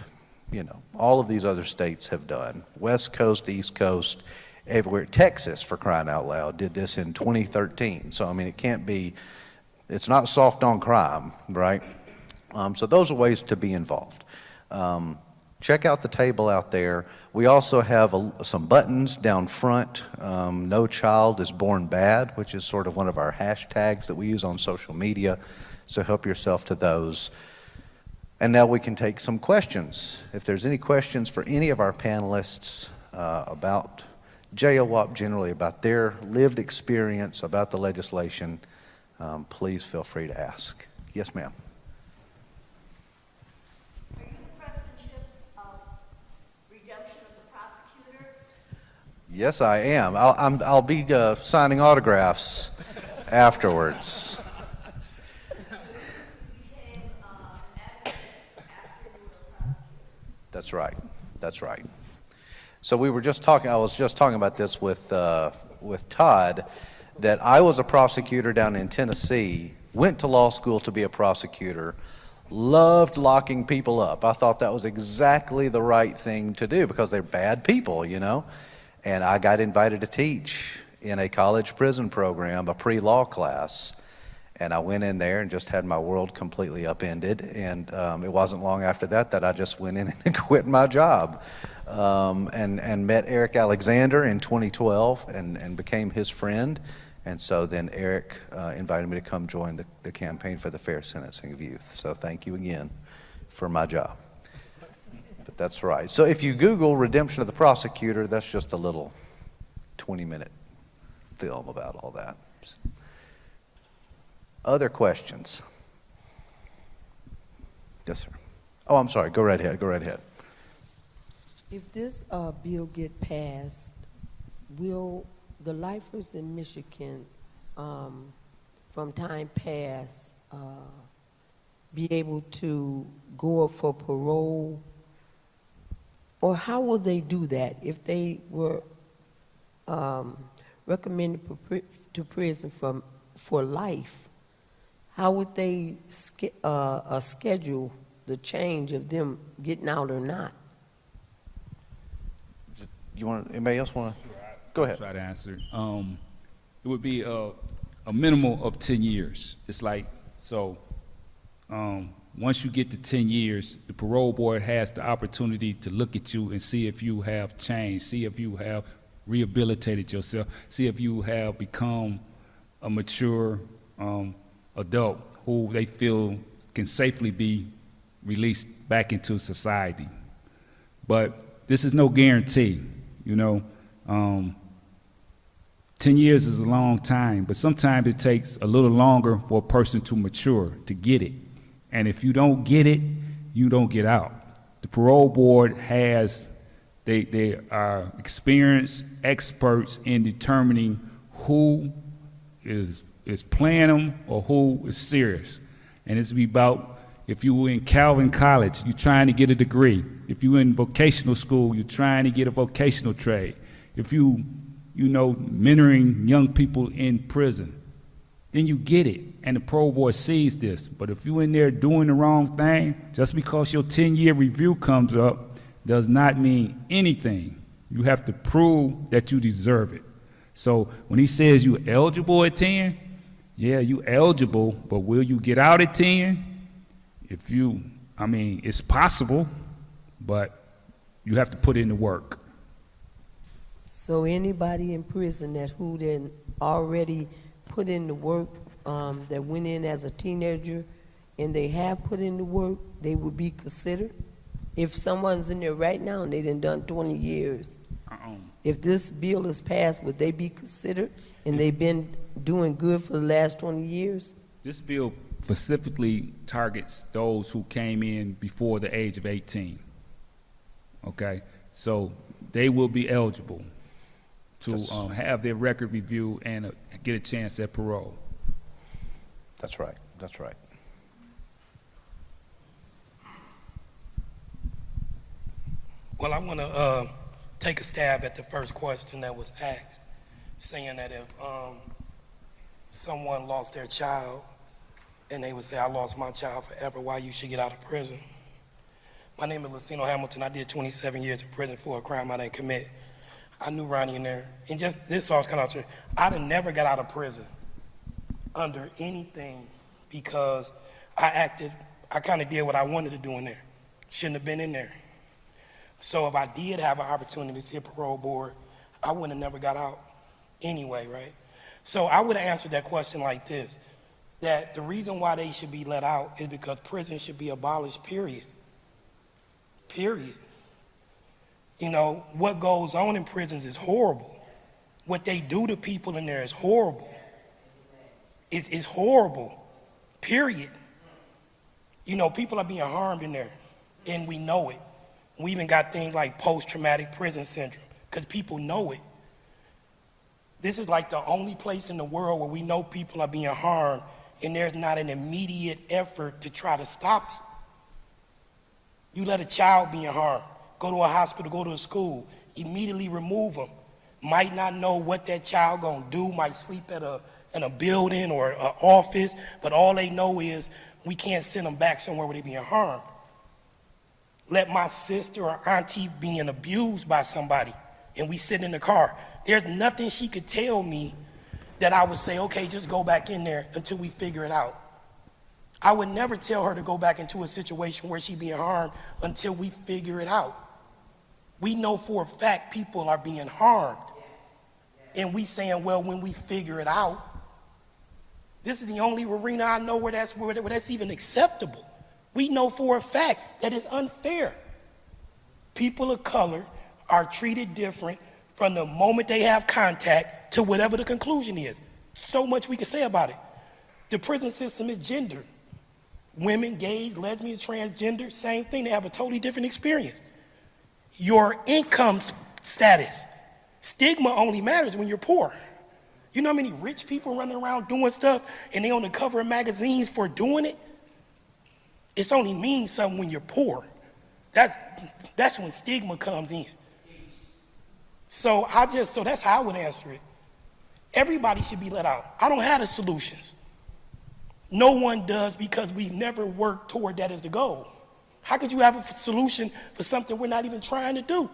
you know, all of these other states have done. West Coast, East Coast, everywhere. Texas, for crying out loud, did this in 2013. So, I mean, it can't be, it's not soft on crime, right? So those are ways to be involved. Check out the table out there. We also have some buttons down front. No child is born bad, which is sort of one of our hashtags that we use on social media. So help yourself to those. And now we can take some questions. If there's any questions for any of our panelists about JOWOP generally, about their lived experience, about the legislation, please feel free to ask. Yes, ma'am. Are you the president of redemption of the prosecutor? Yes, I am. I'll be signing autographs afterwards. That's right. That's right. So we were just talking, I was just talking about this with Todd, that I was a prosecutor down in Tennessee, went to law school to be a prosecutor, loved locking people up. I thought that was exactly the right thing to do because they're bad people, you know. And I got invited to teach in a college prison program, a pre-law class. And I went in there and just had my world completely upended. And it wasn't long after that that I just went in and quit my job and met Eric Alexander in 2012 and became his friend. And so then Eric invited me to come join the campaign for the fair sentencing of youth. So thank you again for my job. But that's right. So if you Google Redemption of the Prosecutor, that's just a little 20-minute film about all that. Other questions? Yes, sir. Oh, I'm sorry. Go right ahead. Go right ahead. If this bill get passed, will the lifers in Michigan, from time past, be able to go up for parole? Or how will they do that if they were recommended to prison for life? How would they schedule the change of them getting out or not? You want anybody else want to? Go ahead. Try to answer. It would be a minimal of 10 years. It's like, so once you get to 10 years, the parole board has the opportunity to look at you and see if you have changed, see if you have rehabilitated yourself, see if you have become a mature adult who they feel can safely be released back into society. But this is no guarantee, you know. 10 years is a long time, but sometimes it takes a little longer for a person to mature, to get it. And if you don't get it, you don't get out. The parole board has, they are experienced experts in determining who is playing them or who is serious. And it's about, if you were in Calvin College, you're trying to get a degree. If you're in vocational school, you're trying to get a vocational trade. If you know, mentoring young people in prison, then you get it. And the parole board sees this. But if you're in there doing the wrong thing, just because your 10-year review comes up does not mean anything. You have to prove that you deserve it. So when he says you're eligible at 10, yeah, you eligible, but will you get out at 10? If you, I mean, it's possible, but You have to put in the work. So anybody in prison who then already put in the work, that went in as a teenager, and they have put in the work, they would be considered? If someone's in there right now and they done 20 years, if this bill is passed, would they be considered, and they've been doing good for the last 20 years? This bill specifically targets those who came in before the age of 18. Okay? So they will be eligible to have their record reviewed and get a chance at parole. That's right. That's right. Well, I want to take a stab at the first question that was asked, saying that if someone lost their child and they would say, I lost my child forever, why you should get out of prison? My name is Lucino Hamilton. I did 27 years in prison for a crime I didn't commit. I knew Ronnie in there. And just this all kind of, I'd have never got out of prison under anything because I kind of did what I wanted to do in there. Shouldn't have been in there. So if I did have an opportunity to see a parole board, I wouldn't have never got out anyway, right? So I would have answered that question like this, that the reason why they should be let out is because prison should be abolished, period. Period. You know, what goes on in prisons is horrible. What they do to people in there is horrible. It's horrible, period. You know, people are being harmed in there, and we know it. We even got things like post-traumatic prison syndrome, because people know it. This is like the only place in the world where we know people are being harmed, and there's not an immediate effort to try to stop it. You let a child being harmed, go to a hospital, go to a school, immediately remove them. Might not know what that child gonna do, might sleep in a building or an office, but all they know is we can't send them back somewhere where they're being harmed. Let my sister or auntie being abused by somebody, and we sit in the car. There's nothing she could tell me that I would say, okay, just go back in there until we figure it out. I would never tell her to go back into a situation where she's being harmed until we figure it out. We know for a fact people are being harmed. And we saying, well, when we figure it out, this is the only arena I know where that's even acceptable. We know for a fact that it's unfair. People of color are treated different from the moment they have contact to whatever the conclusion is. So much we can say about it. The prison system is gendered. Women, gays, lesbians, transgender, same thing. They have a totally different experience. Your income status, stigma only matters when you're poor. You know how many rich people running around doing stuff and they on the cover of magazines for doing it? It's only means something when you're poor. That's when stigma comes in. So that's how I would answer it. Everybody should be let out. I don't have the solutions. No one does, because we've never worked toward that as the goal. How could you have a solution for something we're not even trying to do?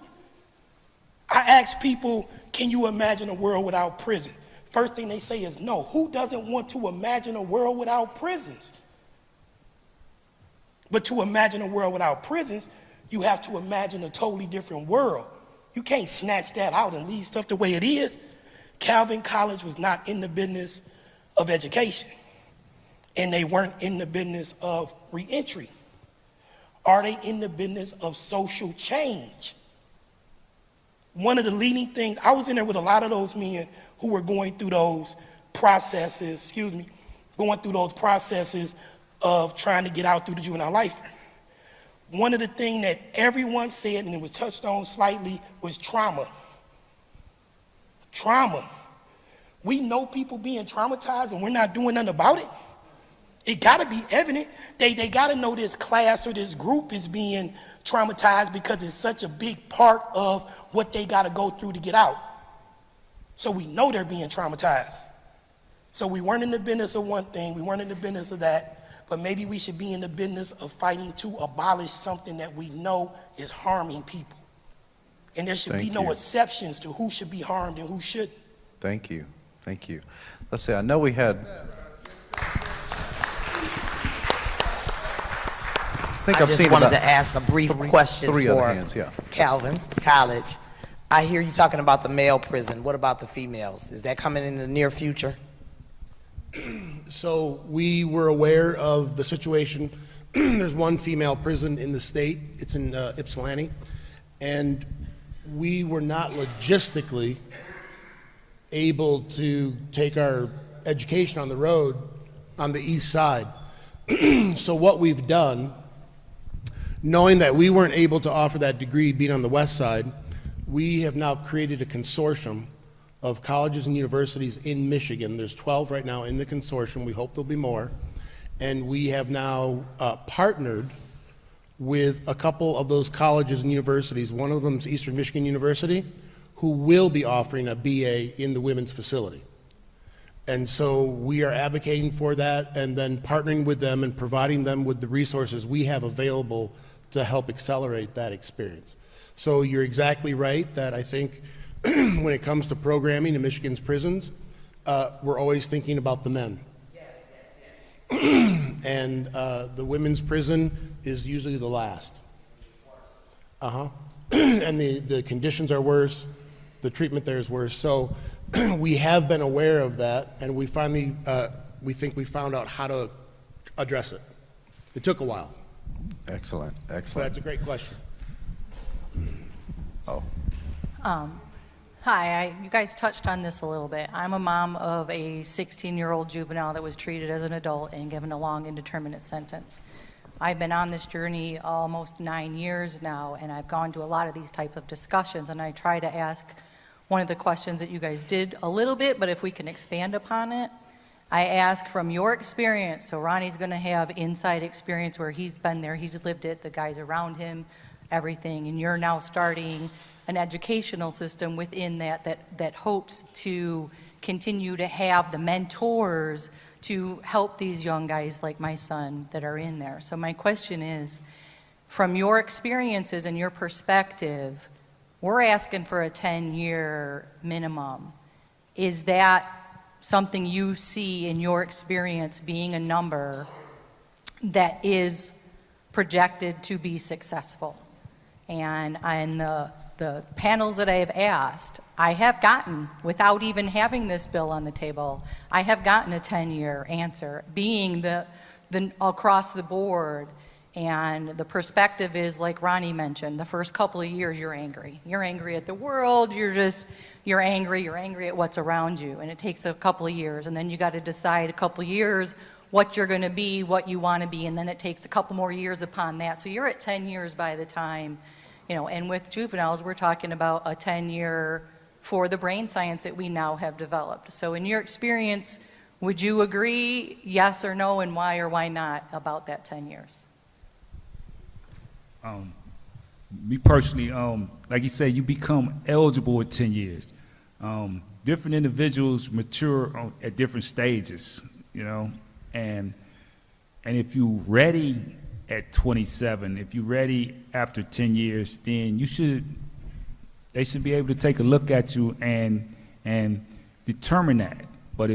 I ask people, can you imagine a world without prison? First thing they say is no. Who doesn't want to imagine a world without prisons? But to imagine a world without prisons, you have to imagine a totally different world. You can't snatch that out and leave stuff the way it is. Calvin College was not in the business of education, and they weren't in the business of reentry. Are they in the business of social change? One of the leading things, I was in there with a lot of those men who were going through those processes, of trying to get out through the juvenile life. One of the things that everyone said, and it was touched on slightly, was trauma. Trauma. We know people being traumatized and we're not doing nothing about it. It gotta be evident. They gotta know this class or this group is being traumatized because it's such a big part of what they gotta go through to get out. So we know they're being traumatized. So we weren't in the business of one thing, we weren't in the business of that, but maybe we should be in the business of fighting to abolish something that we know is harming people. And there should be no exceptions to who should be harmed and who shouldn't. Thank you. Thank you. Let's see, I know we had... think I I've just seen wanted about to ask a brief question three other for hands, yeah. Calvin College. I hear you talking about the male prison. What about the females? Is that coming in the near future? So we were aware of the situation. There's one female prison in the state. It's in Ypsilanti. And we were not logistically able to take our education on the road on the east side. So what we've done, knowing that we weren't able to offer that degree being on the west side, we have now created a consortium of colleges and universities in Michigan. There's 12 right now in the consortium. We hope there'll be more. And we have now partnered with a couple of those colleges and universities. One of them is Eastern Michigan University, who will be offering a BA in the women's facility. And so we are advocating for that and then partnering with them and providing them with the resources we have available to help accelerate that experience. So you're exactly right that I think when it comes to programming in Michigan's prisons, we're always thinking about the men. And the women's prison is usually the last. And the conditions are worse, the treatment there is worse. So we have been aware of that, and we finally, we think we found out how to address it. It took a while, Excellent, but excellent. that's a great question. Oh, Hi, you guys touched on this a little bit. I'm a mom of a 16-year-old juvenile that was treated as an adult and given a long indeterminate sentence. I've been on this journey almost 9 years now, and I've gone to a lot of these type of discussions, and I try to ask one of the questions that you guys did a little bit, but if we can expand upon it. I ask from your experience, so Ronnie's going to have inside experience where he's been there, he's lived it, the guys around him, everything, and you're now starting an educational system within that hopes to continue to have the mentors to help these young guys like my son that are in there. So my question is, from your experiences and your perspective, we're asking for a 10-year minimum. Is that something you see in your experience being a number that is projected to be successful? And in the panels that I have asked, I have gotten, without even having this bill on the table, I have gotten a 10-year answer, being the across the board. And the perspective is, like Ronnie mentioned, the first couple of years you're angry. You're angry at the world, you're angry at what's around you. And it takes a couple of years, and then you got to decide a couple of years what you're going to be, what you want to be, and then it takes a couple more years upon that. So you're at 10 years by the time, and with juveniles, we're talking about a 10-year for the brain science that we now have developed. So in your experience, would you agree, yes or no, and why or why not about that 10 years? Me personally, like you said, you become eligible at 10 years. Different individuals mature at different stages, and if you're ready at 27, if you're ready after 10 years, then they should be able to take a look at you and determine that. But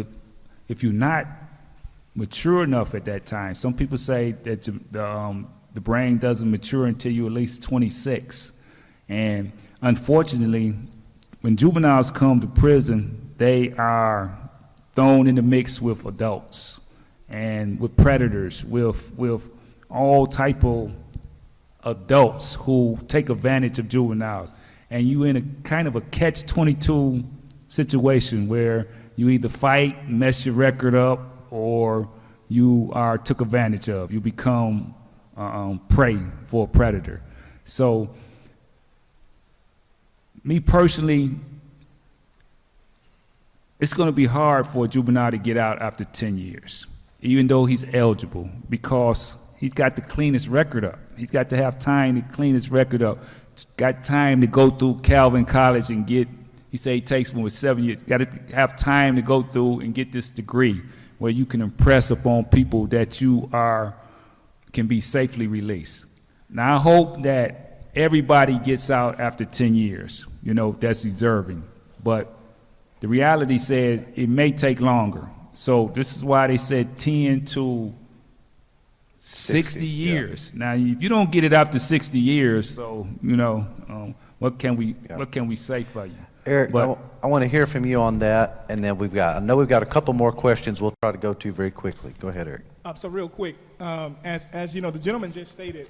if you're not mature enough at that time, some people say that the brain doesn't mature until you're at least 26. And unfortunately, when juveniles come to prison, they are thrown in the mix with adults and with predators, with all type of adults who take advantage of juveniles. And you in a kind of a catch-22 situation where you either fight, mess your record up, or you are took advantage of. You become prey for a predator. So, me personally, it's going to be hard for a juvenile to get out after 10 years, even though he's eligible, because he's got the cleanest record up. He's got to have time to clean his record up. Got time to go through Calvin College and get, he said he takes one with 7 years. Got to have time to go through and get this degree where you can impress upon people that you can be safely released. Now I hope that everybody gets out after 10 years, that's deserving. But the reality said it may take longer. So this is why they said 10 to 60 yeah. years. Now, if you don't get it after 60 years, so, what can we say for you? Eric, But- I want to hear from you on that, and then I know we've got a couple more questions we'll try to go to very quickly. Go ahead, Eric. So real quick, as you know, the gentleman just stated,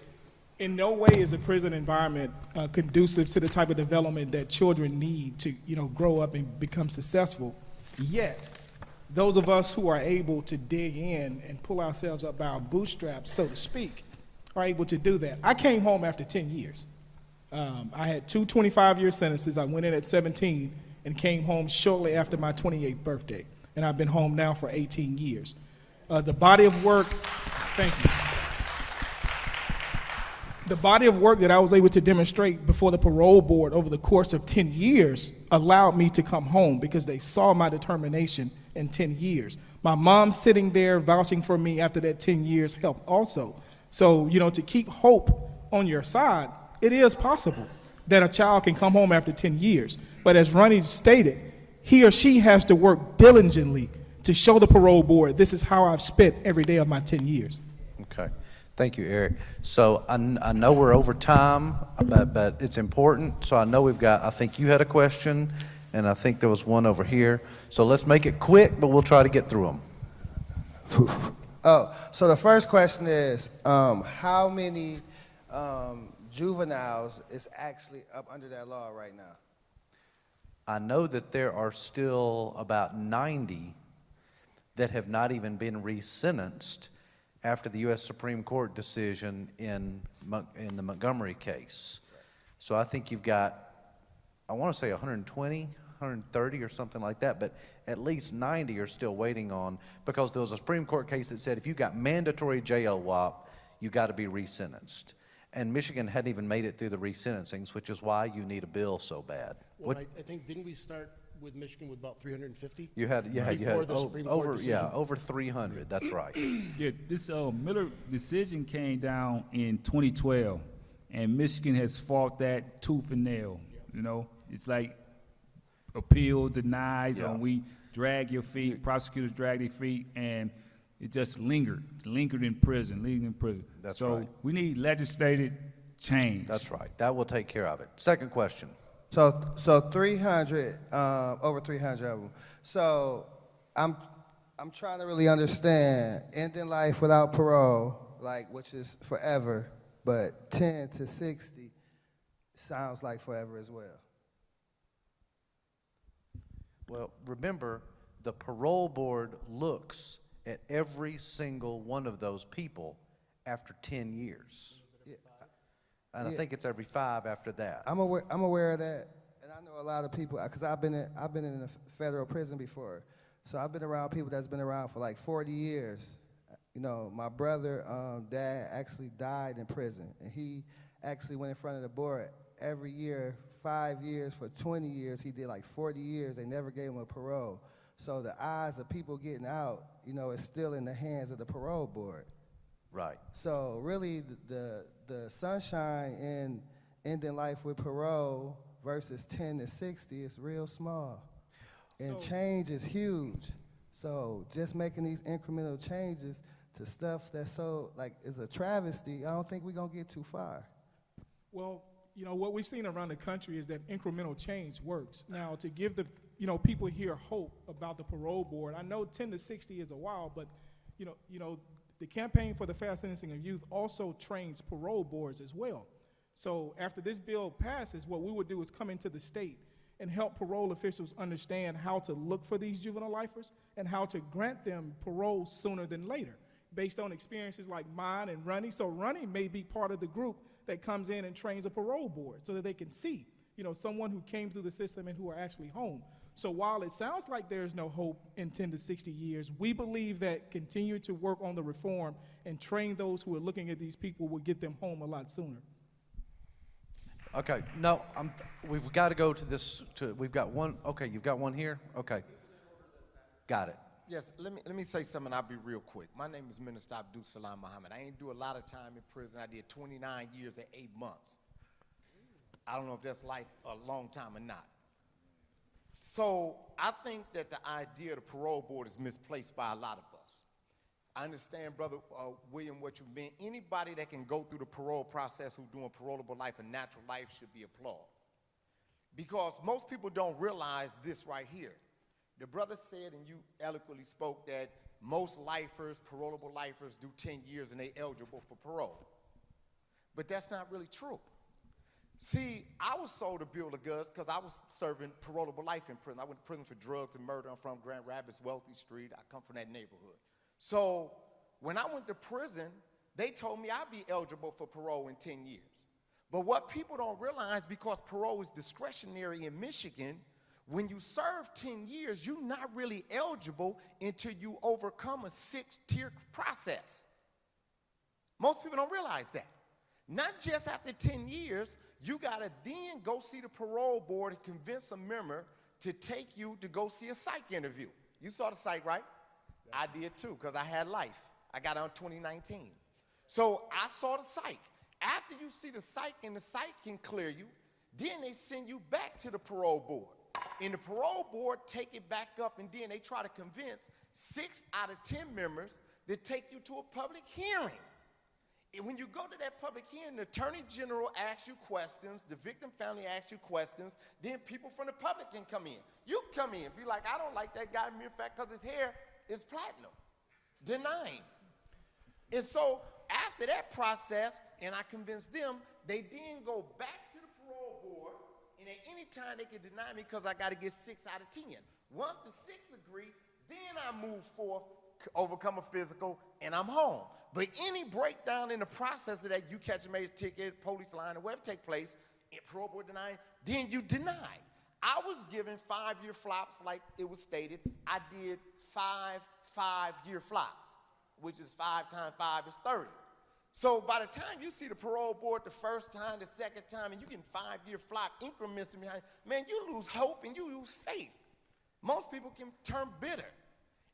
in no way is the prison environment conducive to the type of development that children need to, grow up and become successful. Yet, those of us who are able to dig in and pull ourselves up by our bootstraps, so to speak, are able to do that. I came home after 10 years. I had two 25-year sentences. I went in at 17 and came home shortly after my 28th birthday. And I've been home now for 18 years. The body of work, thank you. The body of work that I was able to demonstrate before the parole board over the course of 10 years allowed me to come home because they saw my determination in 10 years. My mom sitting there vouching for me after that 10 years helped also. So, to keep hope on your side, it is possible that a child can come home after 10 years. But as Ronnie stated, he or she has to work diligently to show the parole board, this is how I've spent every day of my 10 years. Okay. Thank you, Eric. So I know we're over time, but it's important. So I know I think you had a question, and I think there was one over here. So let's make it quick, but we'll try to get through them. So the first question is, how many juveniles is actually up under that law right now? I know that there are still about 90 that have not even been resentenced after the U.S. Supreme Court decision in the Montgomery case. So I think you've got, I want to say 120, 130 or something like that, but at least 90 are still waiting on, because there was a Supreme Court case that said if you got mandatory JLWOP, you got to be resentenced. And Michigan hadn't even made it through the resentencings, which is why you need a bill so bad. Well, I think, didn't we start with Michigan with about 350? You had Before the Supreme Court decision? over 300, that's right. Yeah, this Miller decision came down in 2012, and Michigan has fought that tooth and nail. It's like appeal denies, or we drag your feet, prosecutors drag their feet, and it just lingered in prison, That's so right. we need legislative change. That's right. That will take care of it. Second question. So 300, over 300 of them. So I'm trying to really understand ending life without parole, which is forever, but 10 to 60 sounds like forever as well. Well, remember, the parole board looks at every single one of those people after 10 years. And I think it's every 5 after that. I'm aware of that, and I know a lot of people because I've been in a federal prison before, so I've been around people that's been around for like 40 years. My brother, dad actually died in prison, and he actually went in front of the board every year, 5 years for 20 years. He did like 40 years. They never gave him a parole. So the eyes of people getting out, is still in the hands of the parole board. Right. So really, the sunshine in ending life with parole versus 10 to 60 is real small. And change is huge. So just making these incremental changes to stuff that's so, is a travesty, I don't think we're going to get too far. Well, what we've seen around the country is that incremental change works. Now, to give the people here hope about the parole board, I know 10 to 60 is a while, but the Campaign for the Fair Sentencing of Youth also trains parole boards as well. So after this bill passes, what we would do is come into the state and help parole officials understand how to look for these juvenile lifers and how to grant them parole sooner than later, based on experiences like mine and Ronnie. So Ronnie may be part of the group that comes in and trains a parole board so that they can see, someone who came through the system and who are actually home. So while it sounds like there's no hope in 10 to 60 years, we believe that continue to work on the reform and train those who are looking at these people will get them home a lot sooner. Okay, no, we've got to go to this, we've got one, okay, you've got one here? Okay, got it. Yes, let me say something. I'll be real quick. My name is Minister Abdul Salam Muhammad. I ain't do a lot of time in prison. I did 29 years and 8 months. I don't know if that's like a long time or not. So I think that the idea of the parole board is misplaced by a lot of us. I understand, Brother William, what you mean. Anybody that can go through the parole process who's doing parolable life and natural life should be applauded. Because most people don't realize this right here. The brother said, and you eloquently spoke, that most lifers, parolable lifers, do 10 years and they eligible for parole. But that's not really true. See, I was sold a bill of goods because I was serving parolable life in prison. I went to prison for drugs and murder. I'm from Grand Rapids, Wealthy Street. I come from that neighborhood. So when I went to prison, they told me I'd be eligible for parole in 10 years. But what people don't realize, because parole is discretionary in Michigan, when you serve 10 years, you're not really eligible until you overcome a 6-tier process. Most people don't realize that. Not just after 10 years, you gotta then go see the parole board and convince a member to take you to go see a psych interview. You saw the psych, right? Yeah. I did too, because I had life. I got out in 2019. So I saw the psych. After you see the psych and the psych can clear you, then they send you back to the parole board. And the parole board take it back up, and then they try to convince 6 out of 10 members to take you to a public hearing. And when you go to that public hearing, the Attorney General asks you questions, the victim family asks you questions, then people from the public can come in. You come in, be like, I don't like that guy, mere fact, because his hair is platinum. Denying. And so after that process, and I convince them, they then go back to the parole board, and at any time they can deny me because I got to get 6 out of 10. Once the 6 agree, then I move forth, overcome a physical, and I'm home. But any breakdown in the process of that, you catch a major ticket, police line, or whatever take place, and parole board denying, then you deny. I was given 5-year flops like it was stated. I did 5 5-year flops, which is 5 times 5 is 30. So by the time you see the parole board the first time, the second time, and you get 5-year flop increments behind, man, you lose hope and you lose faith. Most people can turn bitter.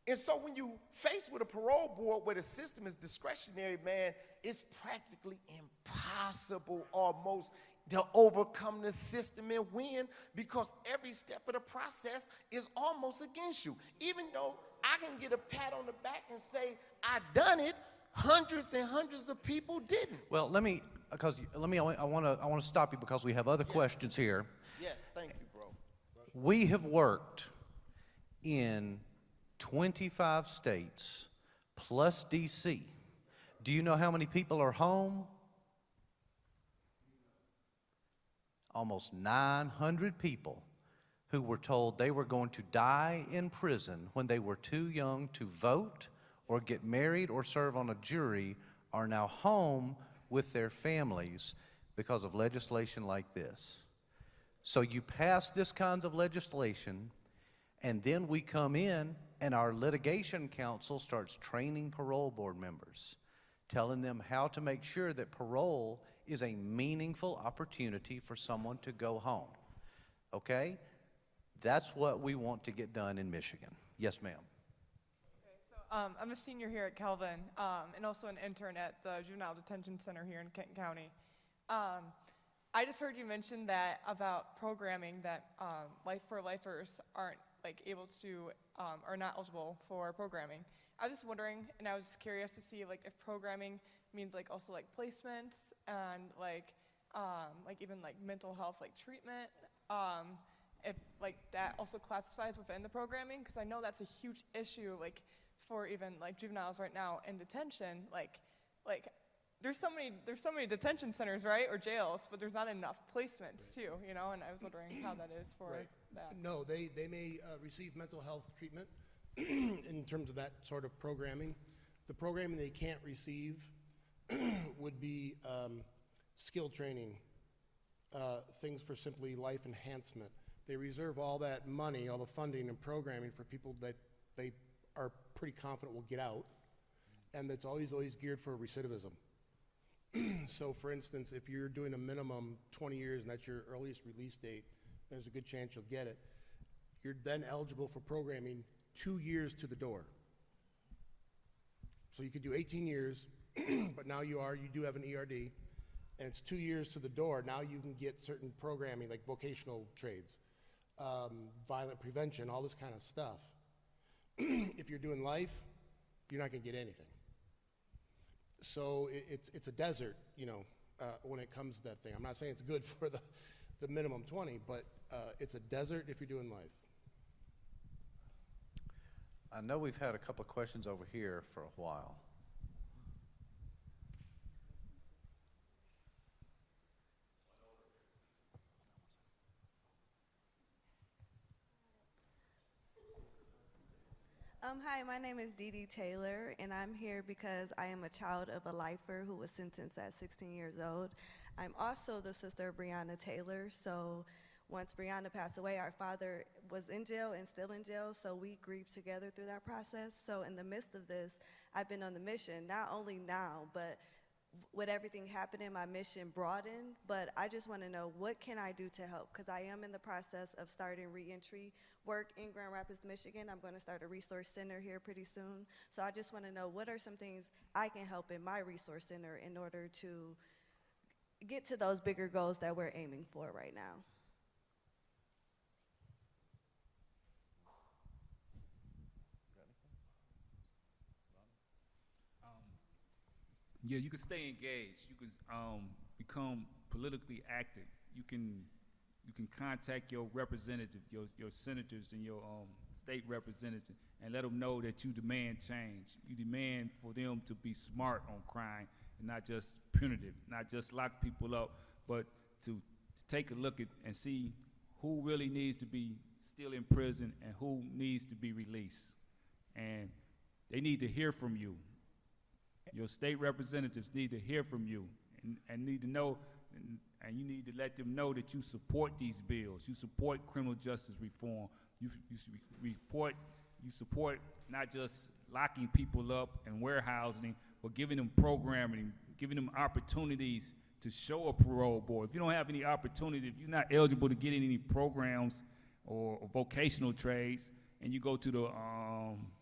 And so when you face with a parole board where the system is discretionary, man, it's practically impossible almost to overcome the system and win, because every step of the process is almost against you. Even though I can get a pat on the back and say, I done it, hundreds and hundreds of people didn't. Well, I want to stop you because we have other questions here. Yes, thank you, bro. We have worked in 25 states plus DC. Do you know how many people are home? Almost 900 people who were told they were going to die in prison when they were too young to vote or get married or serve on a jury are now home with their families because of legislation like this. So you pass this kinds of legislation, and then we come in and our litigation counsel starts training parole board members, telling them how to make sure that parole is a meaningful opportunity for someone to go home. Okay? That's what we want to get done in Michigan. Yes, ma'am. I'm a senior here at Calvin, and also an intern at the Juvenile Detention Center here in Kenton County. I just heard you mention that about programming that lifers aren't able to, are not eligible for programming. I was just wondering, and I was just curious to see if programming means also placements and even mental health treatment. If that also classifies within the programming, because I know that's a huge issue for even juveniles right now in detention. There's so many detention centers, right, or jails, but there's not enough placements too, and I was wondering how that is for that. No, they may receive mental health treatment in terms of that sort of programming. The programming they can't receive would be skill training, things for simply life enhancement. They reserve all that money, all the funding and programming for people that they are pretty confident will get out, and that's always geared for recidivism. So for instance, if you're doing a minimum 20 years and that's your earliest release date, there's a good chance you'll get it. You're then eligible for programming 2 years to the door. So you could do 18 years, but now you do have an ERD, and it's 2 years to the door. Now you can get certain programming like vocational trades, violent prevention, all this kind of stuff. If you're doing life, you're not going to get anything. So it's a desert, when it comes to that thing. I'm not saying it's good for the minimum 20, but it's a desert if you're doing life. I know we've had a couple of questions over here for a while. Hi, my name is Dee Dee Taylor, and I'm here because I am a child of a lifer who was sentenced at 16 years old. I'm also the sister of Breonna Taylor, so once Breonna passed away, our father was in jail and still in jail, so we grieved together through that process. So in the midst of this, I've been on the mission, not only now, but with everything happening, my mission broadened, but I just want to know, what can I do to help? Because I am in the process of starting reentry work in Grand Rapids, Michigan. I'm going to start a resource center here pretty soon. So I just want to know, what are some things I can help in my resource center in order to get to those bigger goals that we're aiming for right now? Yeah, you can stay engaged. You can become politically active. You can contact your representative, your senators and your state representative, and let them know that you demand change. You demand for them to be smart on crime and not just punitive, not just lock people up, but to take a look at and see who really needs to be still in prison and who needs to be released. And they need to hear from you. Your state representatives need to hear from you and need to know, and you need to let them know that you support these bills. You support criminal justice reform. You support not just locking people up and warehousing, but giving them programming, giving them opportunities to show a parole board. If you don't have any opportunity, if you're not eligible to get in any programs or vocational trades, and you go to the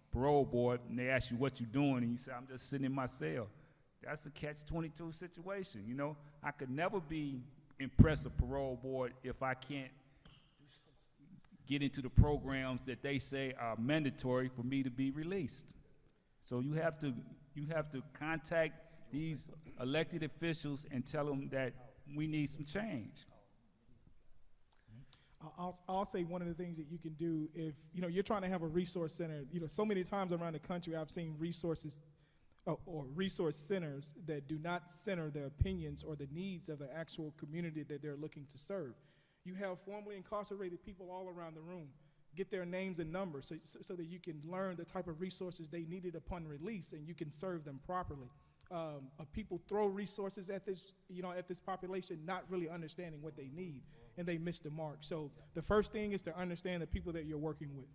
parole board and they ask you what you're doing, and you say, I'm just sitting in my cell. That's a catch-22 situation, I could never be impress a parole board if I can't get into the programs that they say are mandatory for me to be released. So you have to contact these elected officials and tell them that we need some change. I'll say one of the things that you can do if you're trying to have a resource center. So many times around the country I've seen resources or resource centers that do not center the opinions or the needs of the actual community that they're looking to serve. You have formerly incarcerated people all around the room. Get their names and numbers so that you can learn the type of resources they needed upon release, and you can serve them properly. People throw resources at this, at this population, not really understanding what they need, and they miss the mark. So the first thing is to understand the people that you're working with.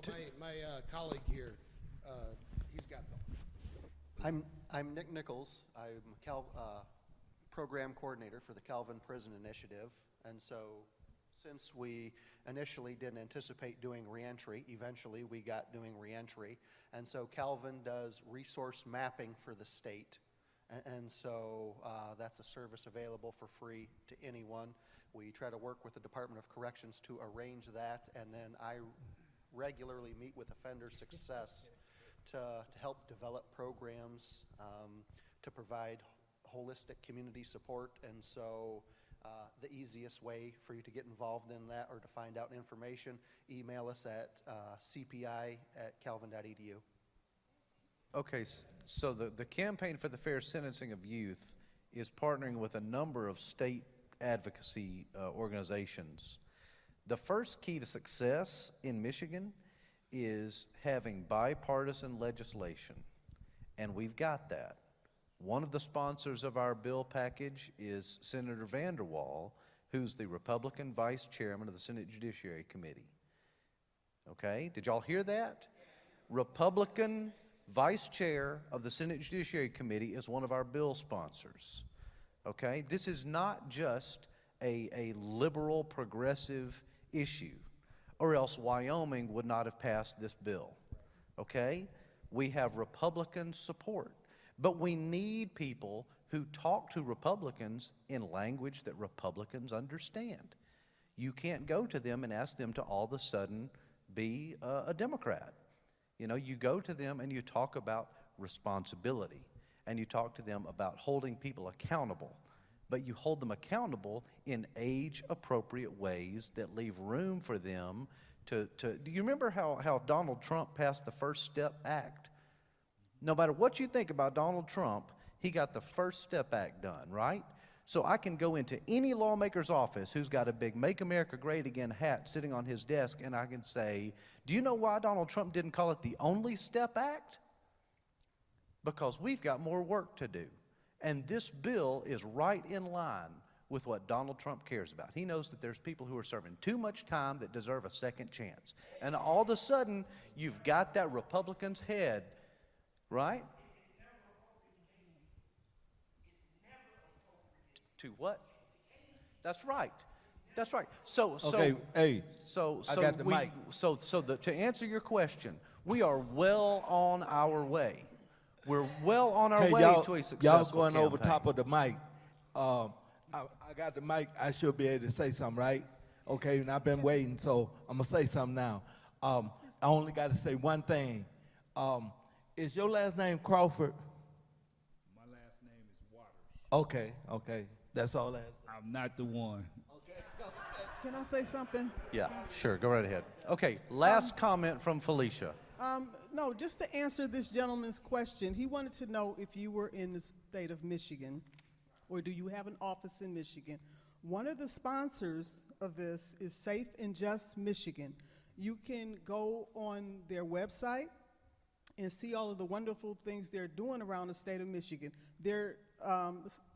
So my colleague here, he's got something. I'm Nick Nichols. I'm program coordinator for the Calvin Prison Initiative, and so since we initially didn't anticipate doing reentry, eventually we got doing reentry, and so Calvin does resource mapping for the state, and so that's a service available for free to anyone. We try to work with the Department of Corrections to arrange that, and then I regularly meet with offender success to help develop programs, to provide holistic community support, and so the easiest way for you to get involved in that or to find out information, email us at cpi@calvin.edu. Okay, so the Campaign for the Fair Sentencing of Youth is partnering with a number of state advocacy organizations. The first key to success in Michigan is having bipartisan legislation, and we've got that. One of the sponsors of our bill package is Senator Vanderwall, who's the Republican Vice Chairman of the Senate Judiciary Committee. Okay, did y'all hear that? Republican Vice Chair of the Senate Judiciary Committee is one of our bill sponsors. Okay, this is not just a liberal progressive issue, or else Wyoming would not have passed this bill. Okay, we have Republican support. But we need people who talk to Republicans in language that Republicans understand. You can't go to them and ask them to all of a sudden be a Democrat. You go to them and you talk about responsibility, and you talk to them about holding people accountable, but you hold them accountable in age-appropriate ways that leave room for them to do you remember how Donald Trump passed the First Step Act? No matter what you think about Donald Trump, he got the First Step Act done, right? So I can go into any lawmaker's office who's got a big Make America Great Again hat sitting on his desk, and I can say, do you know why Donald Trump didn't call it the Only Step Act? Because we've got more work to do. And this bill is right in line with what Donald Trump cares about. He knows that there's people who are serving too much time that deserve a second chance. And all of a sudden, you've got that Republican's head, right? To what? That's right. That's right. Okay, hey, I got the mic. To answer your question, we are well on our way. We're well on our way to a successful Y'all going campaign. over top of the mic. I got the mic. I should be able to say something, right? Okay, and I've been waiting, so I'm going to say something now. I only got to say one thing. Is your last name Crawford? My last name is Waters. Okay. That's all I have. I'm not the one. Can I say something? Yeah, sure. Go right ahead. Okay, last comment from Felicia. No, just to answer this gentleman's question, he wanted to know if you were in the state of Michigan, or do you have an office in Michigan? One of the sponsors of this is Safe and Just Michigan. You can go on their website and see all of the wonderful things they're doing around the state of Michigan. They're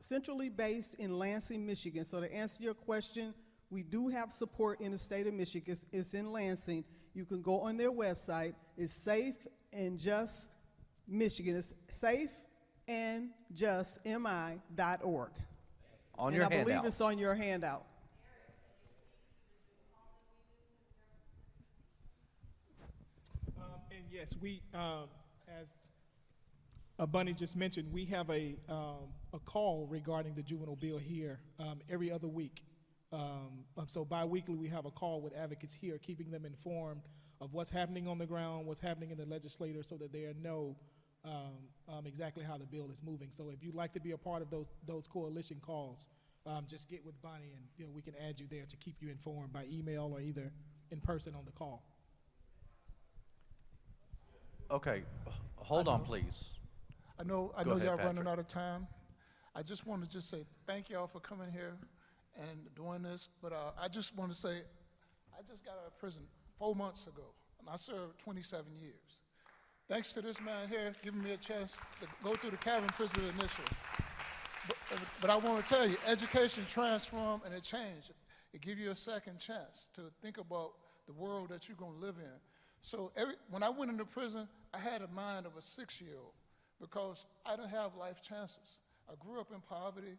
centrally based in Lansing, Michigan. So to answer your question, we do have support in the state of Michigan. It's in Lansing. You can go on their website. It's Safe and Just Michigan. It's safeandjustmi.org. On your handout. I believe it's on your handout. And yes, we, as Bunny just mentioned, we have a call regarding the juvenile bill here every other week. So bi-weekly we have a call with advocates here, keeping them informed of what's happening on the ground, what's happening in the legislature, so that they know exactly how the bill is moving. So if you'd like to be a part of those coalition calls, just get with Bonnie, and we can add you there to keep you informed by email or either in person on the call. Okay, hold on, please. I know Go ahead, y'all Patrick. running out of time. I just want to say thank y'all for coming here and doing this. But I just want to say I just got out of prison 4 months ago, and I served 27 years. Thanks to this man here giving me a chance to go through the Calvin Prison Initiative. But I want to tell you, education transformed and it changed. It gives you a second chance to think about the world that you're going to live in. So when I went into prison, I had a mind of a 6-year-old because I didn't have life chances. I grew up in poverty.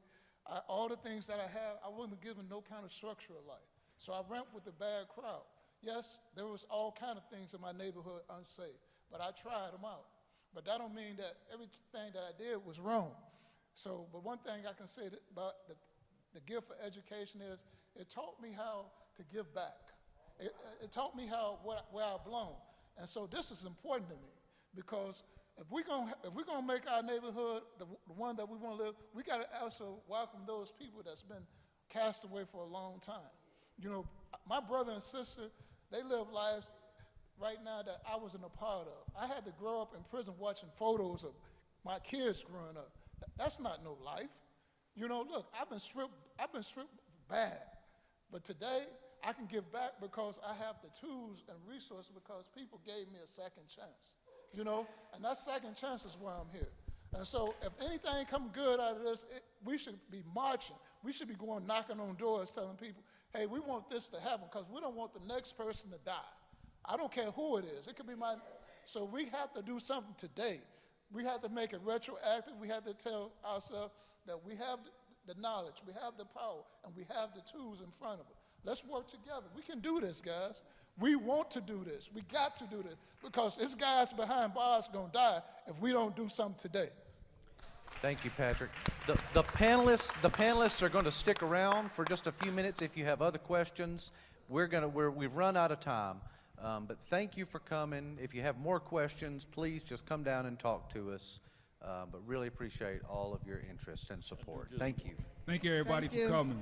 All the things that I have, I wasn't given no kind of structure of life. So I went with the bad crowd. Yes, there was all kind of things in my neighborhood unsafe, but I tried them out. But that don't mean that everything that I did was wrong. So, but one thing I can say about the gift for education is it taught me how to give back. It taught me where I belong. And so this is important to me because if we're gonna make our neighborhood the one that we want to live, we got to also welcome those people that's been cast away for a long time. You know, my brother and sister, they live lives right now that I wasn't a part of. I had to grow up in prison watching photos of my kids growing up. That's not no life. You know, look, I've been stripped bad, but today I can give back because I have the tools and resources because people gave me a second chance. You know, and that second chance is why I'm here. And so if anything come good out of this, we should be marching. We should be going knocking on doors telling people, hey, we want this to happen because we don't want the next person to die. I don't care who it is. It could be so we have to do something today. We have to make it retroactive. We have to tell ourselves that we have the knowledge, we have the power, and we have the tools in front of us. Let's work together. We can do this, guys. We want to do this. We got to do this because this guys behind bars going to die if we don't do something today. Thank you, Patrick. The panelists are going to stick around for just a few minutes if you have other questions. We've run out of time. But thank you for coming. If you have more questions, please just come down and talk to us. But really appreciate all of your interest and support. Thank you. Thank you, everybody, Thank you. for coming.